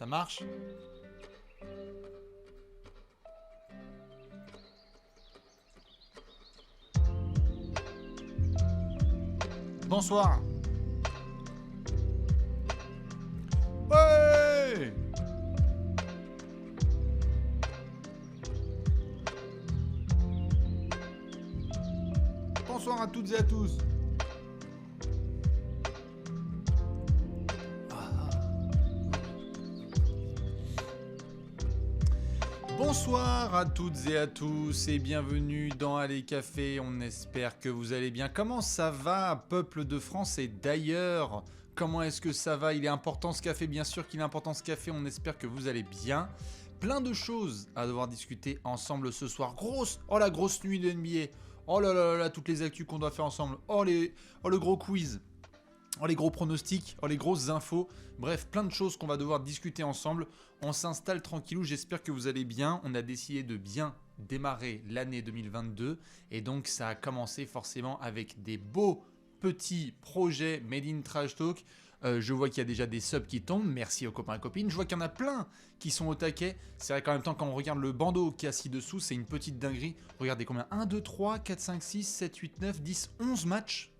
Ça marche? Bonsoir. Ouais! Bonsoir à toutes et à tous. Bonsoir à toutes et à tous et bienvenue dans Allez Café, on espère que vous allez bien. Comment ça va, peuple de France et d'ailleurs? Comment est-ce que ça va? Il est important ce café, bien sûr qu'il est important ce café, on espère que vous allez bien. Plein de choses à devoir discuter ensemble ce soir. La grosse nuit de NBA. Oh là là là, toutes les actus qu'on doit faire ensemble. Le gros quiz. Oh, les gros pronostics, oh, les grosses infos, bref, plein de choses qu'on va devoir discuter ensemble. On s'installe tranquillou, j'espère que vous allez bien. On a décidé de bien démarrer l'année 2022 et donc ça a commencé forcément avec des beaux petits projets Made in Trash Talk. Je vois qu'il y a déjà des subs qui tombent, merci aux copains et copines. Je vois qu'il y en a plein qui sont au taquet. C'est vrai qu'en même temps, quand on regarde le bandeau qui est assis dessous, c'est une petite dinguerie. Regardez combien, 1, 2, 3, 4, 5, 6, 7, 8, 9, 10, 11 matchs.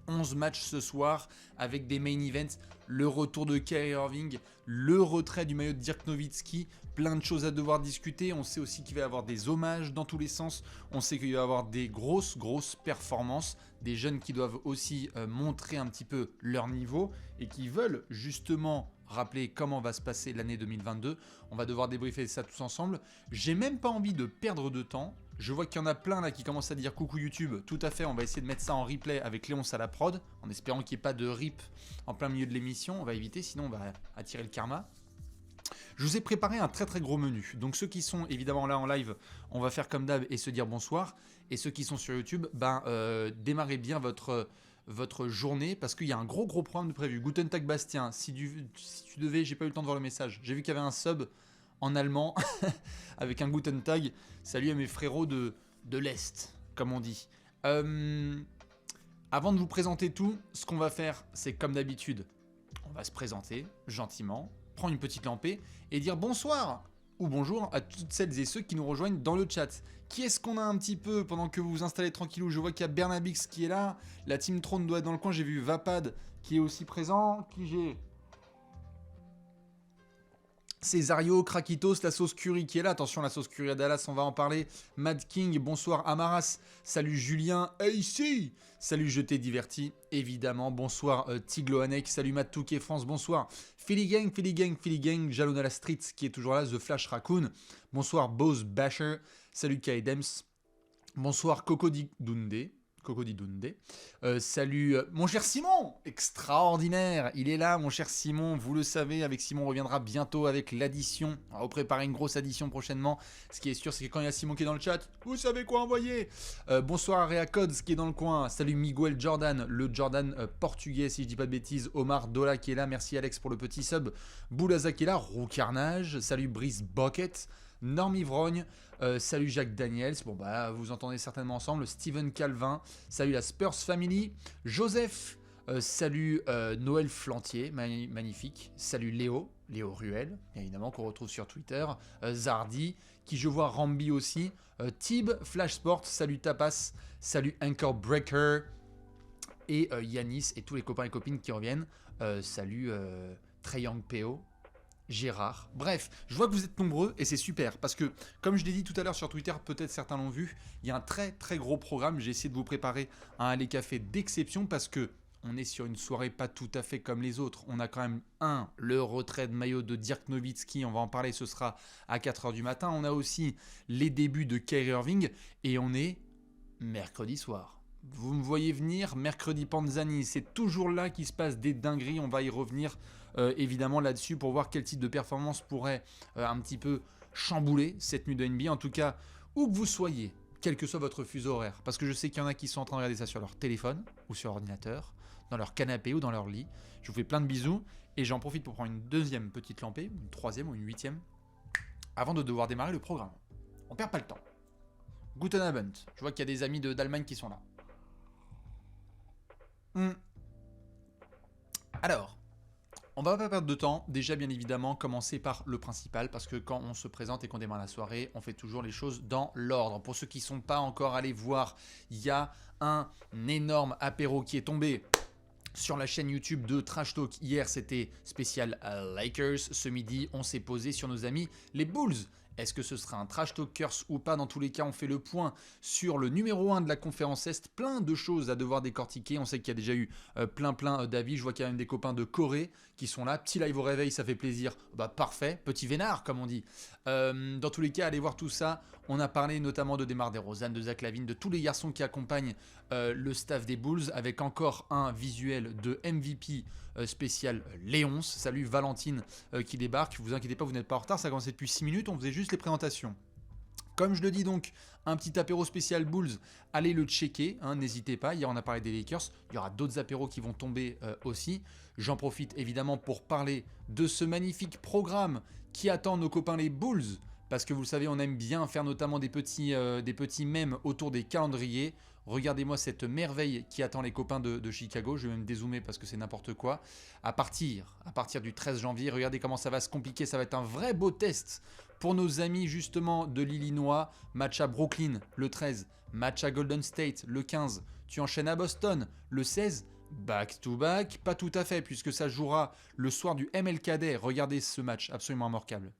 11 matchs ce soir avec des main events, le retour de Kyrie Irving, le retrait du maillot de Dirk Nowitzki, plein de choses à devoir discuter. On sait aussi qu'il va y avoir des hommages dans tous les sens, on sait qu'il va y avoir des grosses performances, des jeunes qui doivent aussi montrer un petit peu leur niveau et qui veulent justement rappeler comment va se passer l'année 2022. On va devoir débriefer ça tous ensemble. J'ai même pas envie de perdre de temps. Je vois qu'il y en a plein là qui commencent à dire coucou YouTube. Tout à fait, on va essayer de mettre ça en replay avec Léonce à la prod, en espérant qu'il n'y ait pas de rip en plein milieu de l'émission. On va éviter, sinon on va attirer le karma. Je vous ai préparé un très gros menu. Donc ceux qui sont évidemment là en live, on va faire comme d'hab et se dire bonsoir. Et ceux qui sont sur YouTube, démarrez bien votre journée parce qu'il y a un gros programme de prévu. Guten Tag Bastien, si tu devais, j'ai pas eu le temps de voir le message. J'ai vu qu'il y avait un sub en allemand avec un Guten Tag. Salut à mes frérots de l'Est, comme on dit. Avant de vous présenter tout, ce qu'on va faire, c'est comme d'habitude, on va se présenter gentiment, prendre une petite lampée et dire bonsoir ou bonjour à toutes celles et ceux qui nous rejoignent dans le chat. Qui est-ce qu'on a un petit peu pendant que vous vous installez tranquillou? Je vois qu'il y a Bernabix qui est là, la Team Throne doit être dans le coin, j'ai vu Vapad qui est aussi présent, qui j'ai... Césario, Krakitos, la sauce curry qui est là. Attention, la sauce curry à Dallas, on va en parler. Mad King, bonsoir Amaras. Salut Julien, ici. Salut Je t'ai diverti, évidemment. Bonsoir Tigloanek, salut Matt Touquet France, bonsoir. Philly Gang, Jalon à la Street qui est toujours là. The Flash Raccoon. Bonsoir Bose Basher. Salut Kaidems. Bonsoir Cocodidunde. Salut mon cher Simon, extraordinaire, il est là mon cher Simon, vous le savez, avec Simon on reviendra bientôt avec l'addition, on va vous préparer une grosse addition prochainement, ce qui est sûr c'est que quand il y a Simon qui est dans le chat, vous savez quoi envoyer. Bonsoir Area Codes qui est dans le coin, salut Miguel Jordan, le Jordan portugais si je dis pas de bêtises, Omar Dola qui est là, merci Alex pour le petit sub, Boulaza qui est là, Roux Carnage, salut Brice Bucket, Norm Ivrogne, salut Jacques Daniels, bon bah vous entendez certainement ensemble, Steven Calvin, salut la Spurs Family, Joseph, salut Noël Flantier, magnifique, salut Léo Ruel, évidemment qu'on retrouve sur Twitter, Zardi, qui je vois Rambi aussi, Tib, Flash Sport, salut Tapas, salut Anchor Breaker, et Yanis et tous les copains et copines qui reviennent, salut Treyang PO, Gérard, bref, je vois que vous êtes nombreux et c'est super parce que comme je l'ai dit tout à l'heure sur Twitter, peut-être certains l'ont vu, il y a un très gros programme, j'ai essayé de vous préparer un Allez Café d'exception parce que on est sur une soirée pas tout à fait comme les autres, on a quand même le retrait de maillot de Dirk Nowitzki, on va en parler, ce sera à 4h du matin, on a aussi les débuts de Kyrie Irving et on est mercredi soir. Vous me voyez venir, mercredi Panzani, c'est toujours là qu'il se passe des dingueries, on va y revenir évidemment là-dessus pour voir quel type de performance pourrait un petit peu chambouler cette nuit de NBA. En tout cas, où que vous soyez, quel que soit votre fuseau horaire, parce que je sais qu'il y en a qui sont en train de regarder ça sur leur téléphone ou sur ordinateur, dans leur canapé ou dans leur lit. Je vous fais plein de bisous et j'en profite pour prendre une deuxième petite lampée, une troisième ou une huitième, avant de devoir démarrer le programme. On perd pas le temps. Guten Abend, je vois qu'il y a des amis d'Allemagne qui sont là. Alors, On va pas perdre de temps, déjà bien évidemment commencer par le principal parce que quand on se présente et qu'on démarre la soirée, on fait toujours les choses dans l'ordre. Pour ceux qui ne sont pas encore allés voir, il y a un énorme apéro qui est tombé sur la chaîne YouTube de Trash Talk. Hier c'était spécial Lakers, ce midi on s'est posé sur nos amis les Bulls. Est-ce que ce sera un Trash Talkers ou pas? Dans tous les cas, on fait le point sur le numéro 1 de la conférence Est. Plein de choses à devoir décortiquer. On sait qu'il y a déjà eu plein d'avis. Je vois qu'il y a même des copains de Corée qui sont là. Petit live au réveil, ça fait plaisir. Bah parfait, petit vénard comme on dit. Dans tous les cas, allez voir tout ça. On a parlé notamment de Demar DeRozan, de Zach LaVine, de tous les garçons qui accompagnent le staff des Bulls, avec encore un visuel de MVP spécial Léonce. Salut Valentine qui débarque. Vous inquiétez pas, vous n'êtes pas en retard. Ça a commencé depuis 6 minutes. On faisait juste les présentations. Comme je le dis donc, un petit apéro spécial Bulls, allez le checker, hein, n'hésitez pas. Hier on a parlé des Lakers, il y aura d'autres apéros qui vont tomber aussi. J'en profite évidemment pour parler de ce magnifique programme qui attend nos copains les Bulls. Parce que vous le savez, on aime bien faire notamment des petits mèmes autour des calendriers. Regardez-moi cette merveille qui attend les copains de Chicago. Je vais même dézoomer parce que c'est n'importe quoi. À partir du 13 janvier, regardez comment ça va se compliquer. Ça va être un vrai beau test pour nos amis justement de l'Illinois. Match à Brooklyn le 13, match à Golden State le 15. Tu enchaînes à Boston le 16. Back to back, pas tout à fait puisque ça jouera le soir du MLK. Regardez ce match absolument remarquable.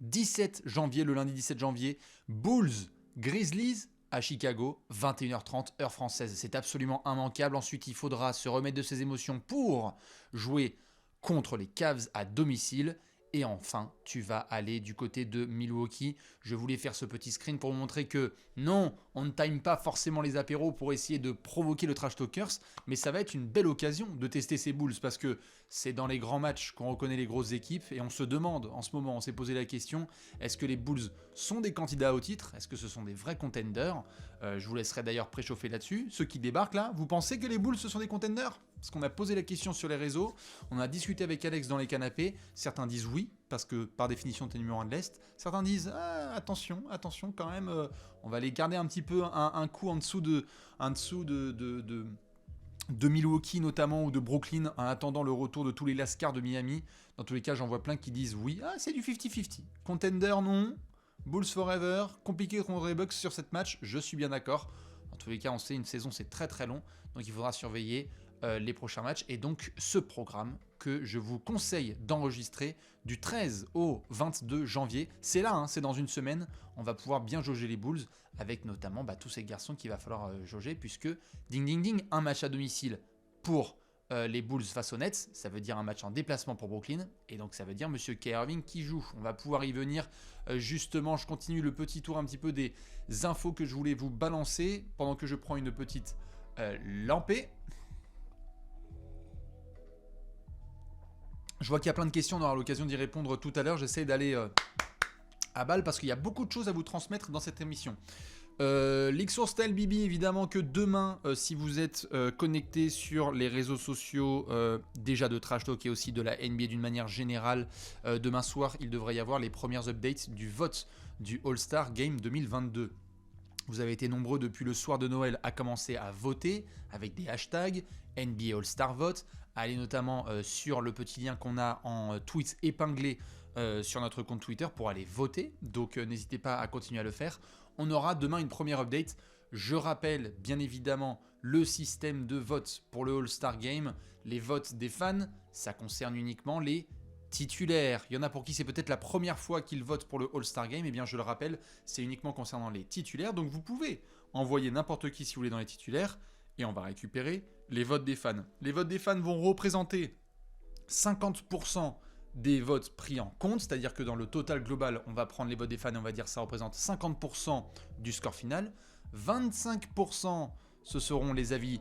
17 janvier, le lundi 17 janvier, Bulls, Grizzlies à Chicago, 21h30 heure française. C'est absolument immanquable. Ensuite, il faudra se remettre de ses émotions pour jouer contre les Cavs à domicile. Et enfin, tu vas aller du côté de Milwaukee. Je voulais faire ce petit screen pour vous montrer que non, on ne time pas forcément les apéros pour essayer de provoquer le Trash Talkers, mais ça va être une belle occasion de tester ces Bulls parce que c'est dans les grands matchs qu'on reconnaît les grosses équipes et on se demande en ce moment, on s'est posé la question, est-ce que les Bulls sont des candidats au titre? Est-ce que ce sont des vrais contenders? Je vous laisserai d'ailleurs préchauffer là-dessus. Ceux qui débarquent là, vous pensez que les Bulls ce sont des contenders? Parce qu'on a posé la question sur les réseaux, on a discuté avec Alex dans les canapés, certains disent oui, parce que par définition t'es numéro 1 de l'Est, certains disent attention quand même, on va les garder un petit peu un coup en dessous de Milwaukee notamment ou de Brooklyn en attendant le retour de tous les Lascars de Miami. Dans tous les cas, j'en vois plein qui disent oui, c'est du 50-50. Contender non, Bulls forever, compliqué contre les Bucks sur cette match, je suis bien d'accord. Dans tous les cas, on sait une saison c'est très très long, donc il faudra surveiller les prochains matchs et donc ce programme que je vous conseille d'enregistrer du 13 au 22 janvier. C'est là, c'est dans une semaine, on va pouvoir bien jauger les Bulls avec notamment tous ces garçons qu'il va falloir jauger puisque ding ding ding, un match à domicile pour les Bulls face aux Nets, ça veut dire un match en déplacement pour Brooklyn et donc ça veut dire Monsieur Kyrie Irving qui joue. On va pouvoir y venir justement, je continue le petit tour un petit peu des infos que je voulais vous balancer pendant que je prends une petite lampée. Je vois qu'il y a plein de questions, on aura l'occasion d'y répondre tout à l'heure. J'essaie d'aller à balle parce qu'il y a beaucoup de choses à vous transmettre dans cette émission. L'X-Source Style Bibi, évidemment que demain, si vous êtes connecté sur les réseaux sociaux déjà de Trash Talk et aussi de la NBA d'une manière générale, demain soir, il devrait y avoir les premières updates du vote du All-Star Game 2022. Vous avez été nombreux depuis le soir de Noël à commencer à voter avec des hashtags NBA All-Star Vote. Allez notamment sur le petit lien qu'on a en tweet épinglé sur notre compte Twitter pour aller voter. Donc n'hésitez pas à continuer à le faire. On aura demain une première update. Je rappelle bien évidemment le système de vote pour le All-Star Game. Les votes des fans, ça concerne uniquement les titulaires. Il y en a pour qui c'est peut-être la première fois qu'ils votent pour le All-Star Game. Eh bien je le rappelle, c'est uniquement concernant les titulaires. Donc vous pouvez envoyer n'importe qui si vous voulez dans les titulaires. Et on va récupérer les votes des fans. Les votes des fans vont représenter 50% des votes pris en compte, c'est-à-dire que dans le total global, on va prendre les votes des fans et on va dire que ça représente 50% du score final. 25%, ce seront les avis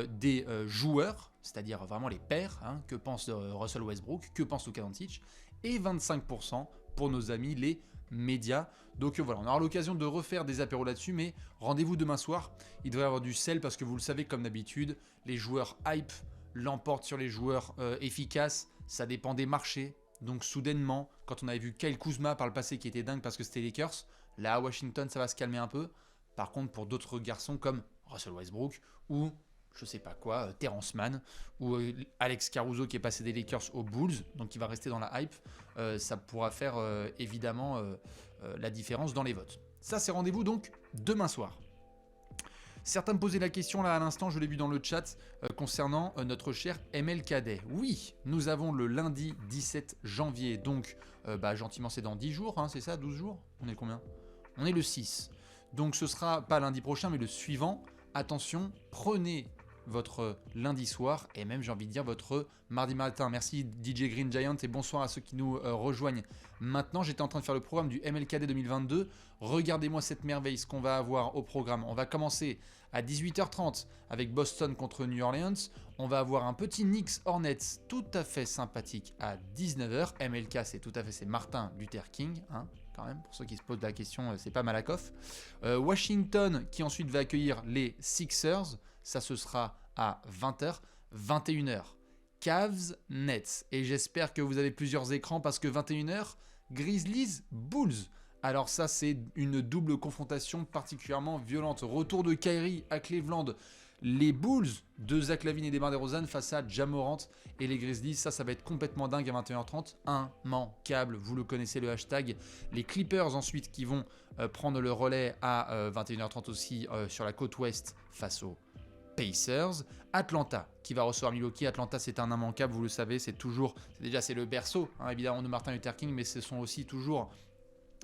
des joueurs, c'est-à-dire vraiment les pairs, que pense Russell Westbrook, que pense Luka Doncic, et 25% pour nos amis les médias. Donc voilà, on aura l'occasion de refaire des apéros là-dessus, mais rendez-vous demain soir. Il devrait y avoir du sel parce que vous le savez, comme d'habitude, les joueurs hype l'emportent sur les joueurs efficaces. Ça dépend des marchés. Donc soudainement, quand on avait vu Kyle Kuzma par le passé qui était dingue parce que c'était les Lakers, là à Washington ça va se calmer un peu. Par contre, pour d'autres garçons comme Russell Westbrook ou je sais pas quoi, Terrence Mann ou Alex Caruso qui est passé des Lakers aux Bulls, donc qui va rester dans la hype, ça pourra faire évidemment la différence dans les votes. Ça, c'est rendez-vous donc demain soir. Certains me posaient la question là à l'instant, je l'ai vu dans le chat, concernant notre cher ML Cadet. Oui, nous avons le lundi 17 janvier, donc gentiment c'est dans 10 jours, hein, c'est ça, 12 jours? On est combien? On est le 6. Donc ce sera pas lundi prochain mais le suivant. Attention, prenez votre lundi soir et même j'ai envie de dire votre mardi matin. Merci DJ Green Giant et bonsoir à ceux qui nous rejoignent. Maintenant, j'étais en train de faire le programme du MLKD 2022. Regardez-moi cette merveille, ce qu'on va avoir au programme. On va commencer à 18h30 avec Boston contre New Orleans. On va avoir un petit Knicks Hornets tout à fait sympathique à 19h. MLK, c'est Martin Luther King, hein, quand même, pour ceux qui se posent la question, c'est pas Malakoff. Washington qui ensuite va accueillir les Sixers. Ça, ce sera à 20h, 21h. Cavs, Nets. Et j'espère que vous avez plusieurs écrans parce que 21h, Grizzlies, Bulls. Alors ça, c'est une double confrontation particulièrement violente. Retour de Kyrie à Cleveland. Les Bulls de Zach LaVine et DeMar DeRozan face à Ja Morant et les Grizzlies. Ça va être complètement dingue à 21h30. Immanquable, vous le connaissez le hashtag. Les Clippers ensuite qui vont prendre le relais à 21h30 aussi sur la côte ouest face aux Pacers. Atlanta qui va recevoir Milwaukee. Atlanta, c'est un immanquable, vous le savez, c'est le berceau, hein, évidemment, de Martin Luther King, mais ce sont aussi toujours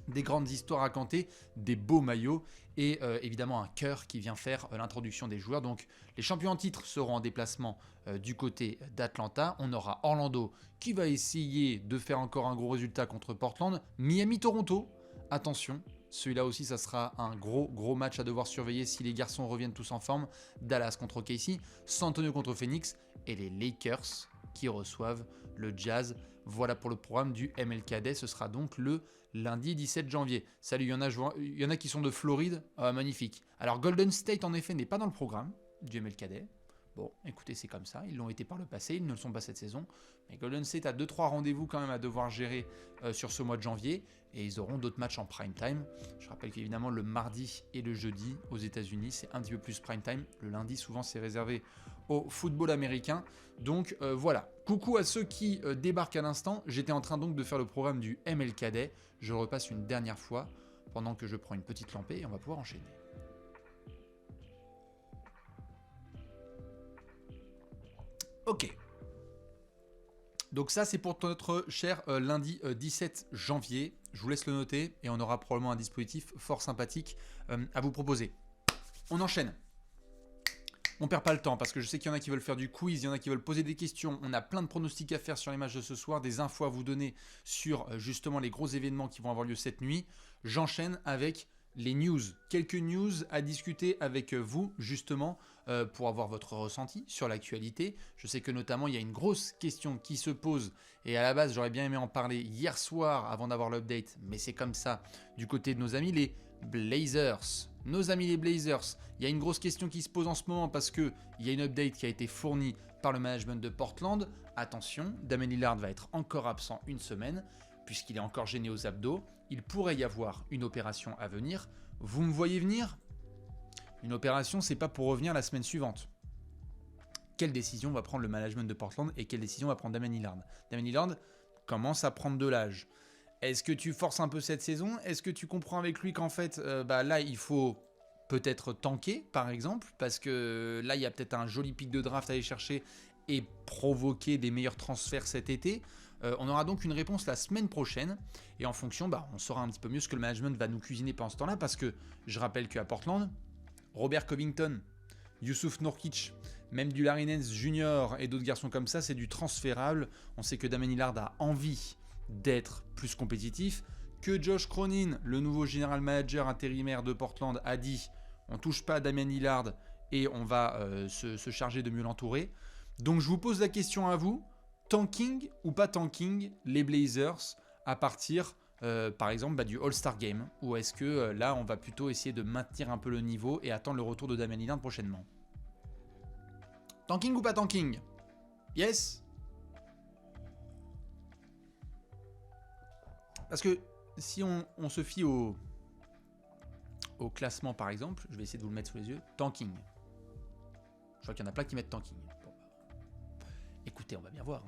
des grandes histoires à canter, des beaux maillots et évidemment un cœur qui vient faire l'introduction des joueurs. Donc les champions en titre seront en déplacement du côté d'Atlanta. On aura Orlando qui va essayer de faire encore un gros résultat contre Portland. Miami-Toronto, attention. Celui-là aussi, ça sera un gros match à devoir surveiller si les garçons reviennent tous en forme. Dallas contre OKC, San Antonio contre Phoenix et les Lakers qui reçoivent le Jazz. Voilà pour le programme du MLKD. Ce sera donc le lundi 17 janvier. Salut, il y en a qui sont de Floride. Magnifique. Alors Golden State, en effet, n'est pas dans le programme du MLKD. Bon, écoutez, c'est comme ça. Ils l'ont été par le passé, ils ne le sont pas cette saison. Mais Golden State a 2-3 rendez-vous quand même à devoir gérer sur ce mois de janvier. Et ils auront d'autres matchs en prime time. Je rappelle qu'évidemment, le mardi et le jeudi aux États-Unis, c'est un petit peu plus prime time. Le lundi, souvent, c'est réservé au football américain. Donc voilà. Coucou à ceux qui débarquent à l'instant. J'étais en train donc de faire le programme du MLKD. Je le repasse une dernière fois pendant que je prends une petite lampée et on va pouvoir enchaîner. Ok. Donc ça, c'est pour notre cher lundi 17 janvier. Je vous laisse le noter et on aura probablement un dispositif fort sympathique à vous proposer. On enchaîne. On perd pas le temps parce que je sais qu'il y en a qui veulent faire du quiz, il y en a qui veulent poser des questions. On a plein de pronostics à faire sur les matchs de ce soir, des infos à vous donner sur justement les gros événements qui vont avoir lieu cette nuit. J'enchaîne avec les news. Quelques news à discuter avec vous justement pour avoir votre ressenti sur l'actualité. Je sais que notamment il y a une grosse question qui se pose et à la base j'aurais bien aimé en parler hier soir avant d'avoir l'update, mais c'est comme ça du côté de nos amis les Blazers. Nos amis les Blazers, il y a une grosse question qui se pose en ce moment parce qu'il y a une update qui a été fournie par le management de Portland. Attention, Damian Lillard va être encore absent une semaine puisqu'il est encore gêné aux abdos. Il pourrait y avoir une opération à venir. Vous me voyez venir ? Une opération, c'est pas pour revenir la semaine suivante. Quelle décision va prendre le management de Portland et quelle décision va prendre Damian Lillard ? Damian Lillard commence à prendre de l'âge. Est-ce que tu forces un peu cette saison ? Est-ce que tu comprends avec lui qu'en fait, là, il faut peut-être tanker, par exemple, parce que là, il y a peut-être un joli pic de draft à aller chercher et provoquer des meilleurs transferts cet été. On aura donc une réponse la semaine prochaine et en fonction, on saura un petit peu mieux ce que le management va nous cuisiner pendant ce temps-là parce que je rappelle qu'à Portland, Robert Covington, Youssouf Nourkic, même du Larry Nance Jr. et d'autres garçons comme ça, c'est du transférable. On sait que Damian Lillard a envie d'être plus compétitif, que Josh Cronin, le nouveau general manager intérimaire de Portland, a dit on touche pas à Damian Lillard et on va se charger de mieux l'entourer. Donc je vous pose la question à vous, tanking ou pas tanking les Blazers à partir par exemple du All-Star Game, ou est-ce que là on va plutôt essayer de maintenir un peu le niveau et attendre le retour de Damian Lillard prochainement? Tanking ou pas tanking? Yes? Parce que si on se fie au classement par exemple, je vais essayer de vous le mettre sous les yeux, tanking. Je vois qu'il y en a plein qui mettent tanking. Bon, écoutez, on va bien voir.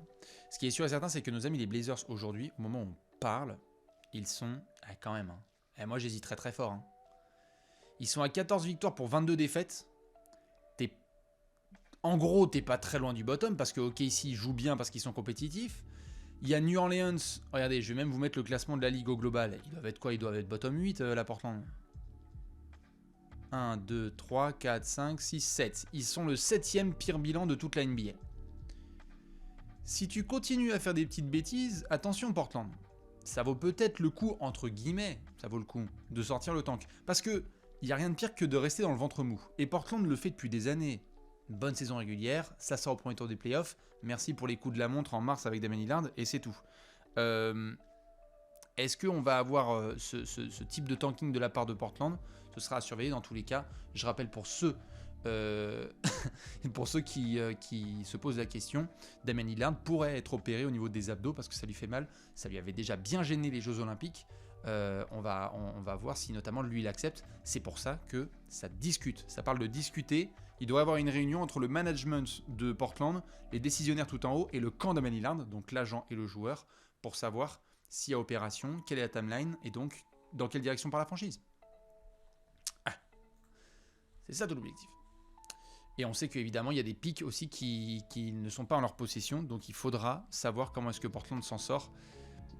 Ce qui est sûr et certain, c'est que nos amis les Blazers aujourd'hui, au moment où on parle, ils sont quand même. Et moi, j'hésiterais très fort. Ils sont à 14 victoires pour 22 défaites. En gros, t'es pas très loin du bottom parce que OKC joue bien parce qu'ils sont compétitifs. Il y a New Orleans. Regardez, je vais même vous mettre le classement de la ligue au global. Ils doivent être quoi? Ils doivent être bottom 8, la Portland. 1, 2, 3, 4, 5, 6, 7. Ils sont le 7e pire bilan de toute la NBA. Si tu continues à faire des petites bêtises, attention Portland. Ça vaut peut-être le coup, entre guillemets, ça vaut le coup, de sortir le tank. Parce que il n'y a rien de pire que de rester dans le ventre mou. Et Portland le fait depuis des années. Une bonne saison régulière, ça sort au premier tour des playoffs. Merci pour les coups de la montre en mars avec Damian Lillard, et c'est tout. Est-ce qu'on va avoir ce type de tanking de la part de Portland? Ce sera à surveiller dans tous les cas. Je rappelle pour ceux, pour ceux qui se posent la question, Damian Lillard pourrait être opéré au niveau des abdos parce que ça lui fait mal. Ça lui avait déjà bien gêné les Jeux Olympiques. On va voir si notamment lui il accepte. C'est pour ça que ça discute. Ça parle de discuter. Il doit y avoir une réunion entre le management de Portland, les décisionnaires tout en haut et le camp de Damian Lillard, donc l'agent et le joueur, pour savoir s'il y a opération, quelle est la timeline et donc dans quelle direction part la franchise. C'est ça tout l'objectif. Et on sait qu'évidemment il y a des pics aussi qui ne sont pas en leur possession, donc il faudra savoir comment est-ce que Portland s'en sort.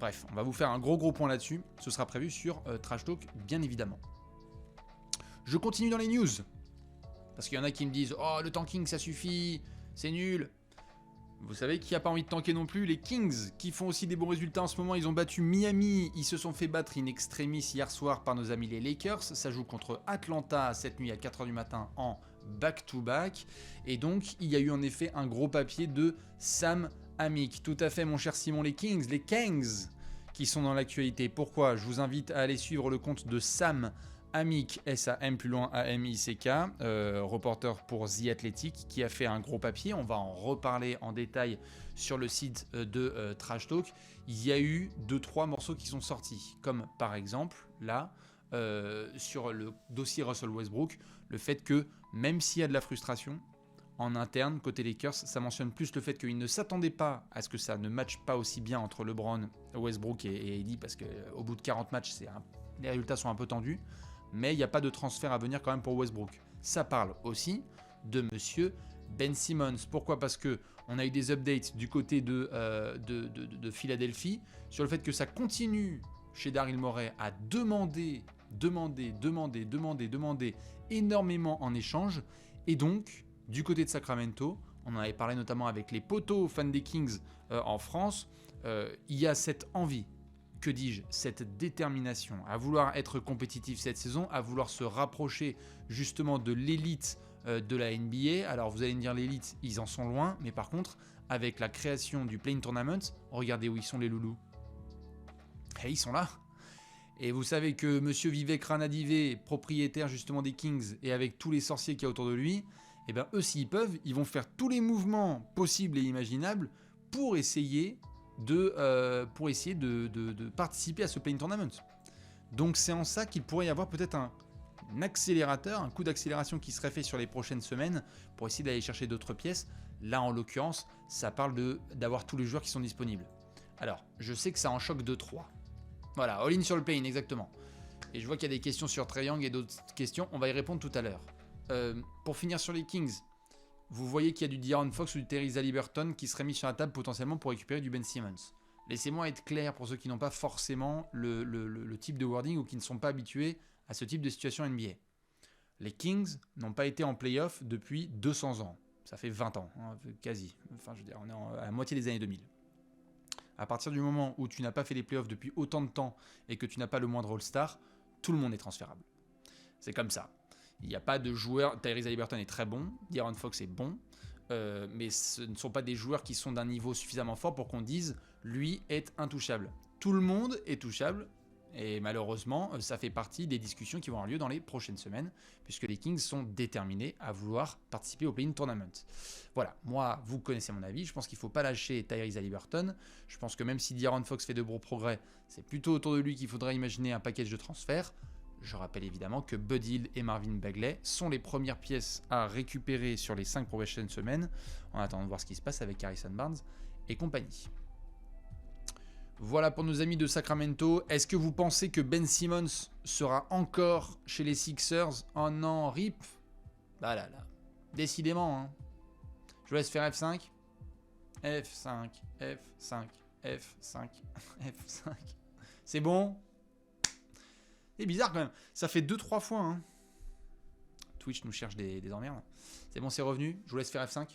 Bref, on va vous faire un gros point là-dessus. Ce sera prévu sur Trash Talk, bien évidemment. Je continue dans les news. Parce qu'il y en a qui me disent « Oh, le tanking, ça suffit, c'est nul ». Vous savez qui n'a pas envie de tanker non plus? Les Kings, qui font aussi des bons résultats en ce moment. Ils ont battu Miami. Ils se sont fait battre in extremis hier soir par nos amis les Lakers. Ça joue contre Atlanta cette nuit à 4h du matin en back-to-back. Et donc, il y a eu en effet un gros papier de Sam Amick. Tout à fait, mon cher Simon, les Kings qui sont dans l'actualité. Pourquoi? Je vous invite à aller suivre le compte de Sam Amick, S-A-M plus loin A-M-I-C-K, reporter pour The Athletic, qui a fait un gros papier. On va en reparler en détail sur le site de Trash Talk. Il y a eu 2-3 morceaux qui sont sortis, comme par exemple, là, sur le dossier Russell Westbrook, le fait que, même s'il y a de la frustration, en interne, côté Lakers, ça mentionne plus le fait qu'ils ne s'attendaient pas à ce que ça ne matche pas aussi bien entre LeBron, Westbrook et AD, parce qu'au bout de 40 matchs, les résultats sont un peu tendus. Mais il n'y a pas de transfert à venir quand même pour Westbrook. Ça parle aussi de monsieur Ben Simmons. Pourquoi? Parce qu'on a eu des updates du côté de Philadelphie sur le fait que ça continue chez Daryl Morey à demander énormément en échange. Et donc, du côté de Sacramento, on en avait parlé notamment avec les potos fans des Kings en France, il y a cette envie, que dis-je, cette détermination à vouloir être compétitif cette saison, à vouloir se rapprocher justement de l'élite de la NBA. Alors vous allez me dire l'élite, ils en sont loin, mais par contre, avec la création du Play-in Tournament, regardez où ils sont les loulous. Et ils sont là. Et vous savez que monsieur Vivek Ranadivé, propriétaire justement des Kings, et avec tous les sorciers qu'il y a autour de lui, eh bien eux s'ils peuvent, ils vont faire tous les mouvements possibles et imaginables pour essayer de participer à ce Play-in Tournament. Donc c'est en ça qu'il pourrait y avoir peut-être un accélérateur, un coup d'accélération qui serait fait sur les prochaines semaines pour essayer d'aller chercher d'autres pièces. Là en l'occurrence, ça parle d'avoir tous les joueurs qui sont disponibles. Alors, je sais que ça en choque 2-3. Voilà, all-in sur le play-in, exactement. Et je vois qu'il y a des questions sur Trae Young et d'autres questions, on va y répondre tout à l'heure. Pour finir sur les Kings, vous voyez qu'il y a du De'Aaron Fox ou du Tyrese Haliburton qui serait mis sur la table potentiellement pour récupérer du Ben Simmons. Laissez-moi être clair pour ceux qui n'ont pas forcément le type de wording ou qui ne sont pas habitués à ce type de situation NBA. Les Kings n'ont pas été en playoff depuis 200 ans. Ça fait 20 ans, hein, quasi. Enfin, je veux dire, on est à la moitié des années 2000. À partir du moment où tu n'as pas fait les playoffs depuis autant de temps et que tu n'as pas le moindre All-Star, tout le monde est transférable. C'est comme ça. Il n'y a pas de joueur. Tyrese Haliburton est très bon, De'Aaron Fox est bon, mais ce ne sont pas des joueurs qui sont d'un niveau suffisamment fort pour qu'on dise lui est intouchable. Tout le monde est touchable, et malheureusement, ça fait partie des discussions qui vont avoir lieu dans les prochaines semaines, puisque les Kings sont déterminés à vouloir participer au Play-in Tournament. Voilà, moi, vous connaissez mon avis, je pense qu'il ne faut pas lâcher Tyrese Haliburton. Je pense que même si De'Aaron Fox fait de gros progrès, c'est plutôt autour de lui qu'il faudrait imaginer un package de transferts. Je rappelle évidemment que Buddy Hield et Marvin Bagley sont les premières pièces à récupérer sur les 5 prochaines semaines, en attendant de voir ce qui se passe avec Harrison Barnes et compagnie. Voilà pour nos amis de Sacramento. Est-ce que vous pensez que Ben Simmons sera encore chez les Sixers? Oh non, rip. Bah là là. Décidément, hein. Je vous laisse faire F5. F5, F5, F5, F5. C'est bon? C'est bizarre quand même. Ça fait 2-3 fois, hein. Twitch nous cherche des emmerdes. C'est bon, c'est revenu. Je vous laisse faire F5.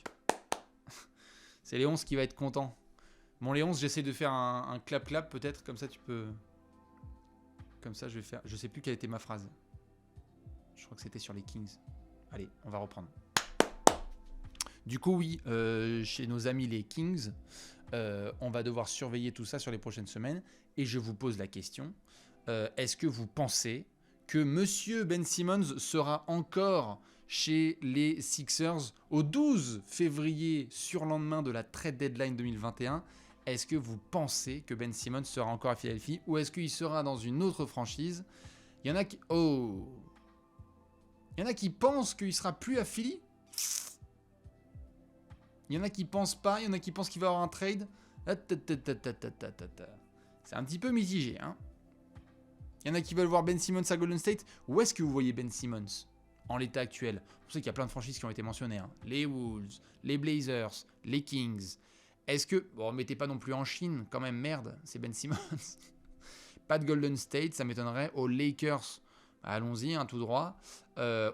C'est Léonce qui va être content. Bon, Léonce, j'essaie de faire un clap-clap peut-être. Comme ça, tu peux... Comme ça, je vais faire... Je sais plus quelle était ma phrase. Je crois que c'était sur les Kings. Allez, on va reprendre. Du coup, oui, chez nos amis les Kings, on va devoir surveiller tout ça sur les prochaines semaines. Et je vous pose la question. Est-ce que vous pensez que Monsieur Ben Simmons sera encore chez les Sixers au 12 février, surlendemain de la trade deadline 2021 ? Est-ce que vous pensez que Ben Simmons sera encore à Philadelphie ou est-ce qu'il sera dans une autre franchise ? Il y en a qui... Oh ! Il y en a qui pensent qu'il sera plus à Philly ? Il y en a qui pensent pas, il y en a qui pensent qu'il va y avoir un trade. C'est un petit peu mitigé, hein. Il y en a qui veulent voir Ben Simmons à Golden State. Où est-ce que vous voyez Ben Simmons en l'état actuel? Vous savez qu'il y a plein de franchises qui ont été mentionnées, hein. Les Wolves, les Blazers, les Kings. Est-ce que... Bon, mettez pas non plus en Chine, quand même, merde, c'est Ben Simmons. Pas de Golden State, ça m'étonnerait. Aux Lakers, allons-y, hein, tout droit.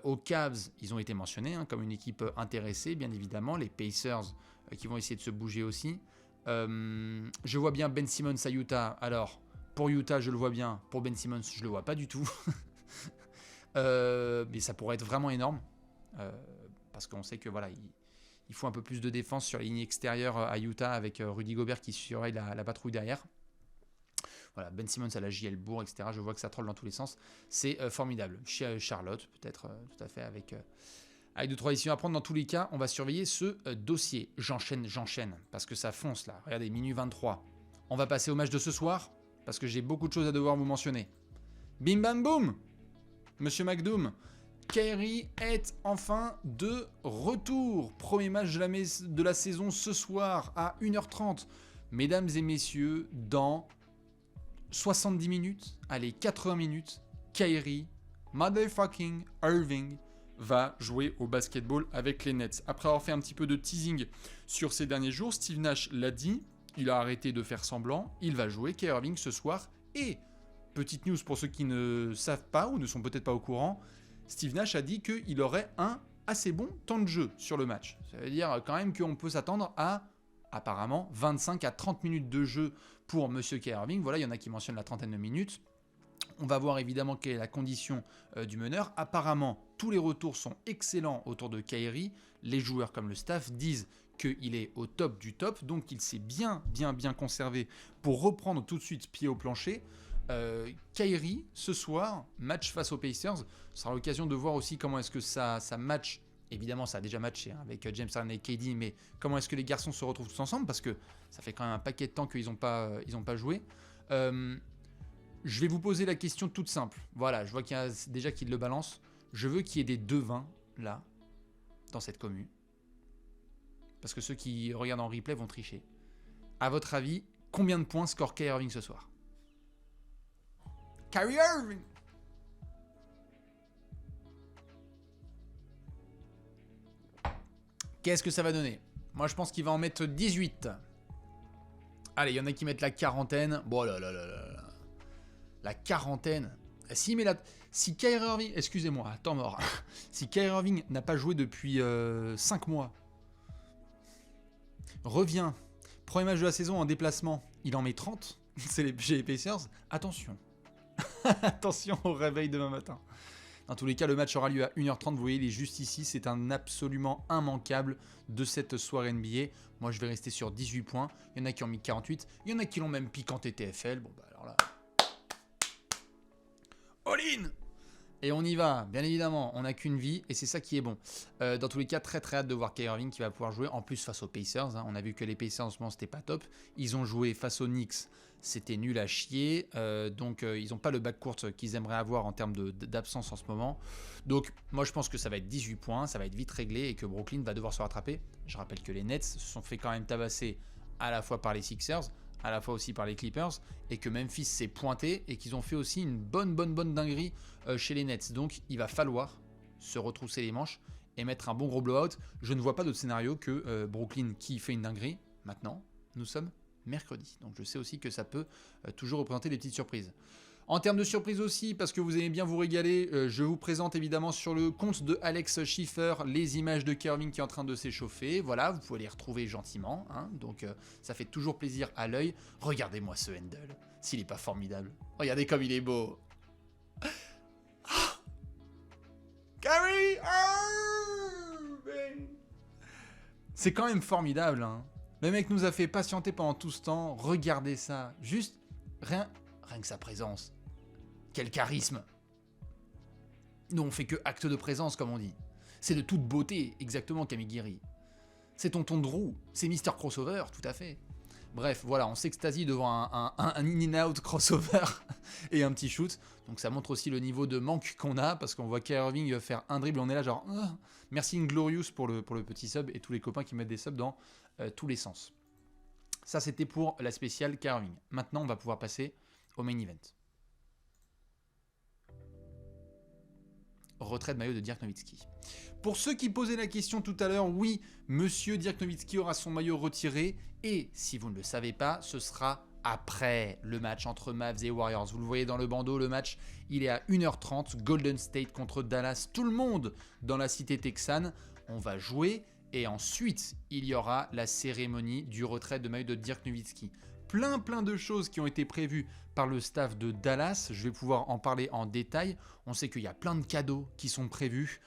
Aux Cavs, ils ont été mentionnés, hein, comme une équipe intéressée, bien évidemment. Les Pacers, qui vont essayer de se bouger aussi. Je vois bien Ben Simmons à Utah. Alors, pour Utah, je le vois bien. Pour Ben Simmons, je le vois pas du tout. Mais ça pourrait être vraiment énorme. Parce qu'on sait que voilà, il faut un peu plus de défense sur la ligne extérieure à Utah avec Rudy Gobert qui surveille la patrouille derrière. Voilà, Ben Simmons à la JL Bourg, etc. Je vois que ça troll dans tous les sens. C'est formidable. Chez Charlotte, peut-être, tout à fait, avec 2-3 décisions à prendre. Dans tous les cas, on va surveiller ce dossier. J'enchaîne, parce que ça fonce là. Regardez, minuit 23. On va passer au match de ce soir, parce que j'ai beaucoup de choses à devoir vous mentionner. Bim bam boum, Monsieur McDoom. Kyrie est enfin de retour. Premier match de la saison ce soir à 1h30. Mesdames et messieurs, dans 70 minutes, allez, 80 minutes, Kyrie motherfucking Irving va jouer au basketball avec les Nets. Après avoir fait un petit peu de teasing sur ces derniers jours, Steve Nash l'a dit, il a arrêté de faire semblant, il va jouer Kyrie Irving ce soir. Et, petite news pour ceux qui ne savent pas ou ne sont peut-être pas au courant, Steve Nash a dit qu'il aurait un assez bon temps de jeu sur le match. Ça veut dire quand même qu'on peut s'attendre à, apparemment, 25 à 30 minutes de jeu pour Monsieur Kyrie Irving. Voilà, il y en a qui mentionnent la trentaine de minutes. On va voir évidemment quelle est la condition du meneur. Apparemment, tous les retours sont excellents autour de Kyrie. Les joueurs comme le staff disent qu'il est au top du top, donc il s'est bien conservé pour reprendre tout de suite pied au plancher. Kyrie, ce soir, match face aux Pacers, ce sera l'occasion de voir aussi comment est-ce que ça match. Évidemment, ça a déjà matché hein, avec James Harden et KD, mais comment est-ce que les garçons se retrouvent tous ensemble, parce que ça fait quand même un paquet de temps qu'ils n'ont pas joué. Je vais vous poser la question toute simple. Voilà, je vois qu'il y a déjà qui le balance. Je veux qu'il y ait des devins, là, dans cette commu. Parce que ceux qui regardent en replay vont tricher. À votre avis, combien de points score Kyrie Irving ce soir? Kyrie Irving! Qu'est-ce que ça va donner? Moi, je pense qu'il va en mettre 18. Allez, il y en a qui mettent la quarantaine. Bon, là. La quarantaine. Si Kyrie Irving... Excusez-moi, temps mort. Si Kyrie Irving n'a pas joué depuis 5 mois, revient, premier match de la saison en déplacement, il en met 30. C'est les Pacers. Attention. Attention au réveil demain matin. Dans tous les cas, le match aura lieu à 1h30. Vous voyez, il est juste ici. C'est un absolument immanquable de cette soirée NBA. Moi, je vais rester sur 18 points. Il y en a qui ont mis 48. Il y en a qui l'ont même piqué en TTFL. Bon, bah alors là... All in! Et on y va, bien évidemment, on n'a qu'une vie et c'est ça qui est bon. Dans tous les cas, très très hâte de voir Kyrie Irving qui va pouvoir jouer en plus face aux Pacers. On a vu que les Pacers en ce moment c'était pas top. Ils ont joué face aux Knicks, c'était nul à chier. Donc ils n'ont pas le backcourt qu'ils aimeraient avoir en termes d'absence en ce moment. Donc moi je pense que ça va être 18 points, ça va être vite réglé et que Brooklyn va devoir se rattraper. Je rappelle que les Nets se sont fait quand même tabasser à la fois par les Sixers, à la fois aussi par les Clippers, et que Memphis s'est pointé et qu'ils ont fait aussi une bonne dinguerie chez les Nets. Donc il va falloir se retrousser les manches et mettre un bon gros blowout. Je ne vois pas d'autre scénario que Brooklyn qui fait une dinguerie. Maintenant, nous sommes mercredi, donc je sais aussi que ça peut toujours représenter des petites surprises. En termes de surprise aussi, parce que vous aimez bien vous régaler, je vous présente évidemment sur le compte de Alex Schiffer les images de Kyrie Irving qui est en train de s'échauffer. Voilà, vous pouvez les retrouver gentiment, hein, donc ça fait toujours plaisir à l'œil. Regardez-moi ce handle, s'il n'est pas formidable. Regardez comme il est beau. Kyrie Irving. C'est quand même formidable, hein. Le mec nous a fait patienter pendant tout ce temps. Regardez ça, juste rien que sa présence. Quel charisme. Nous on fait que acte de présence comme on dit. C'est de toute beauté, exactement Kamigiri. C'est Tonton Drew, c'est Mister Crossover, tout à fait. Bref, voilà, on s'extasie devant un in-and-out crossover et un petit shoot. Donc ça montre aussi le niveau de manque qu'on a, parce qu'on voit Kyrie Irving faire un dribble, on est là genre... merci Inglorious pour le petit sub et tous les copains qui mettent des subs dans tous les sens. Ça c'était pour la spéciale Kyrie Irving. Maintenant on va pouvoir passer au main event. Retrait de maillot de Dirk Nowitzki. Pour ceux qui posaient la question tout à l'heure, oui, monsieur Dirk Nowitzki aura son maillot retiré, et si vous ne le savez pas, ce sera après le match entre Mavs et Warriors. Vous le voyez dans le bandeau, le match, il est à 1h30, Golden State contre Dallas, tout le monde dans la cité texane. On va jouer, et ensuite, il y aura la cérémonie du retrait de maillot de Dirk Nowitzki. Plein de choses qui ont été prévues par le staff de Dallas. Je vais pouvoir en parler en détail. On sait qu'il y a plein de cadeaux qui sont prévus.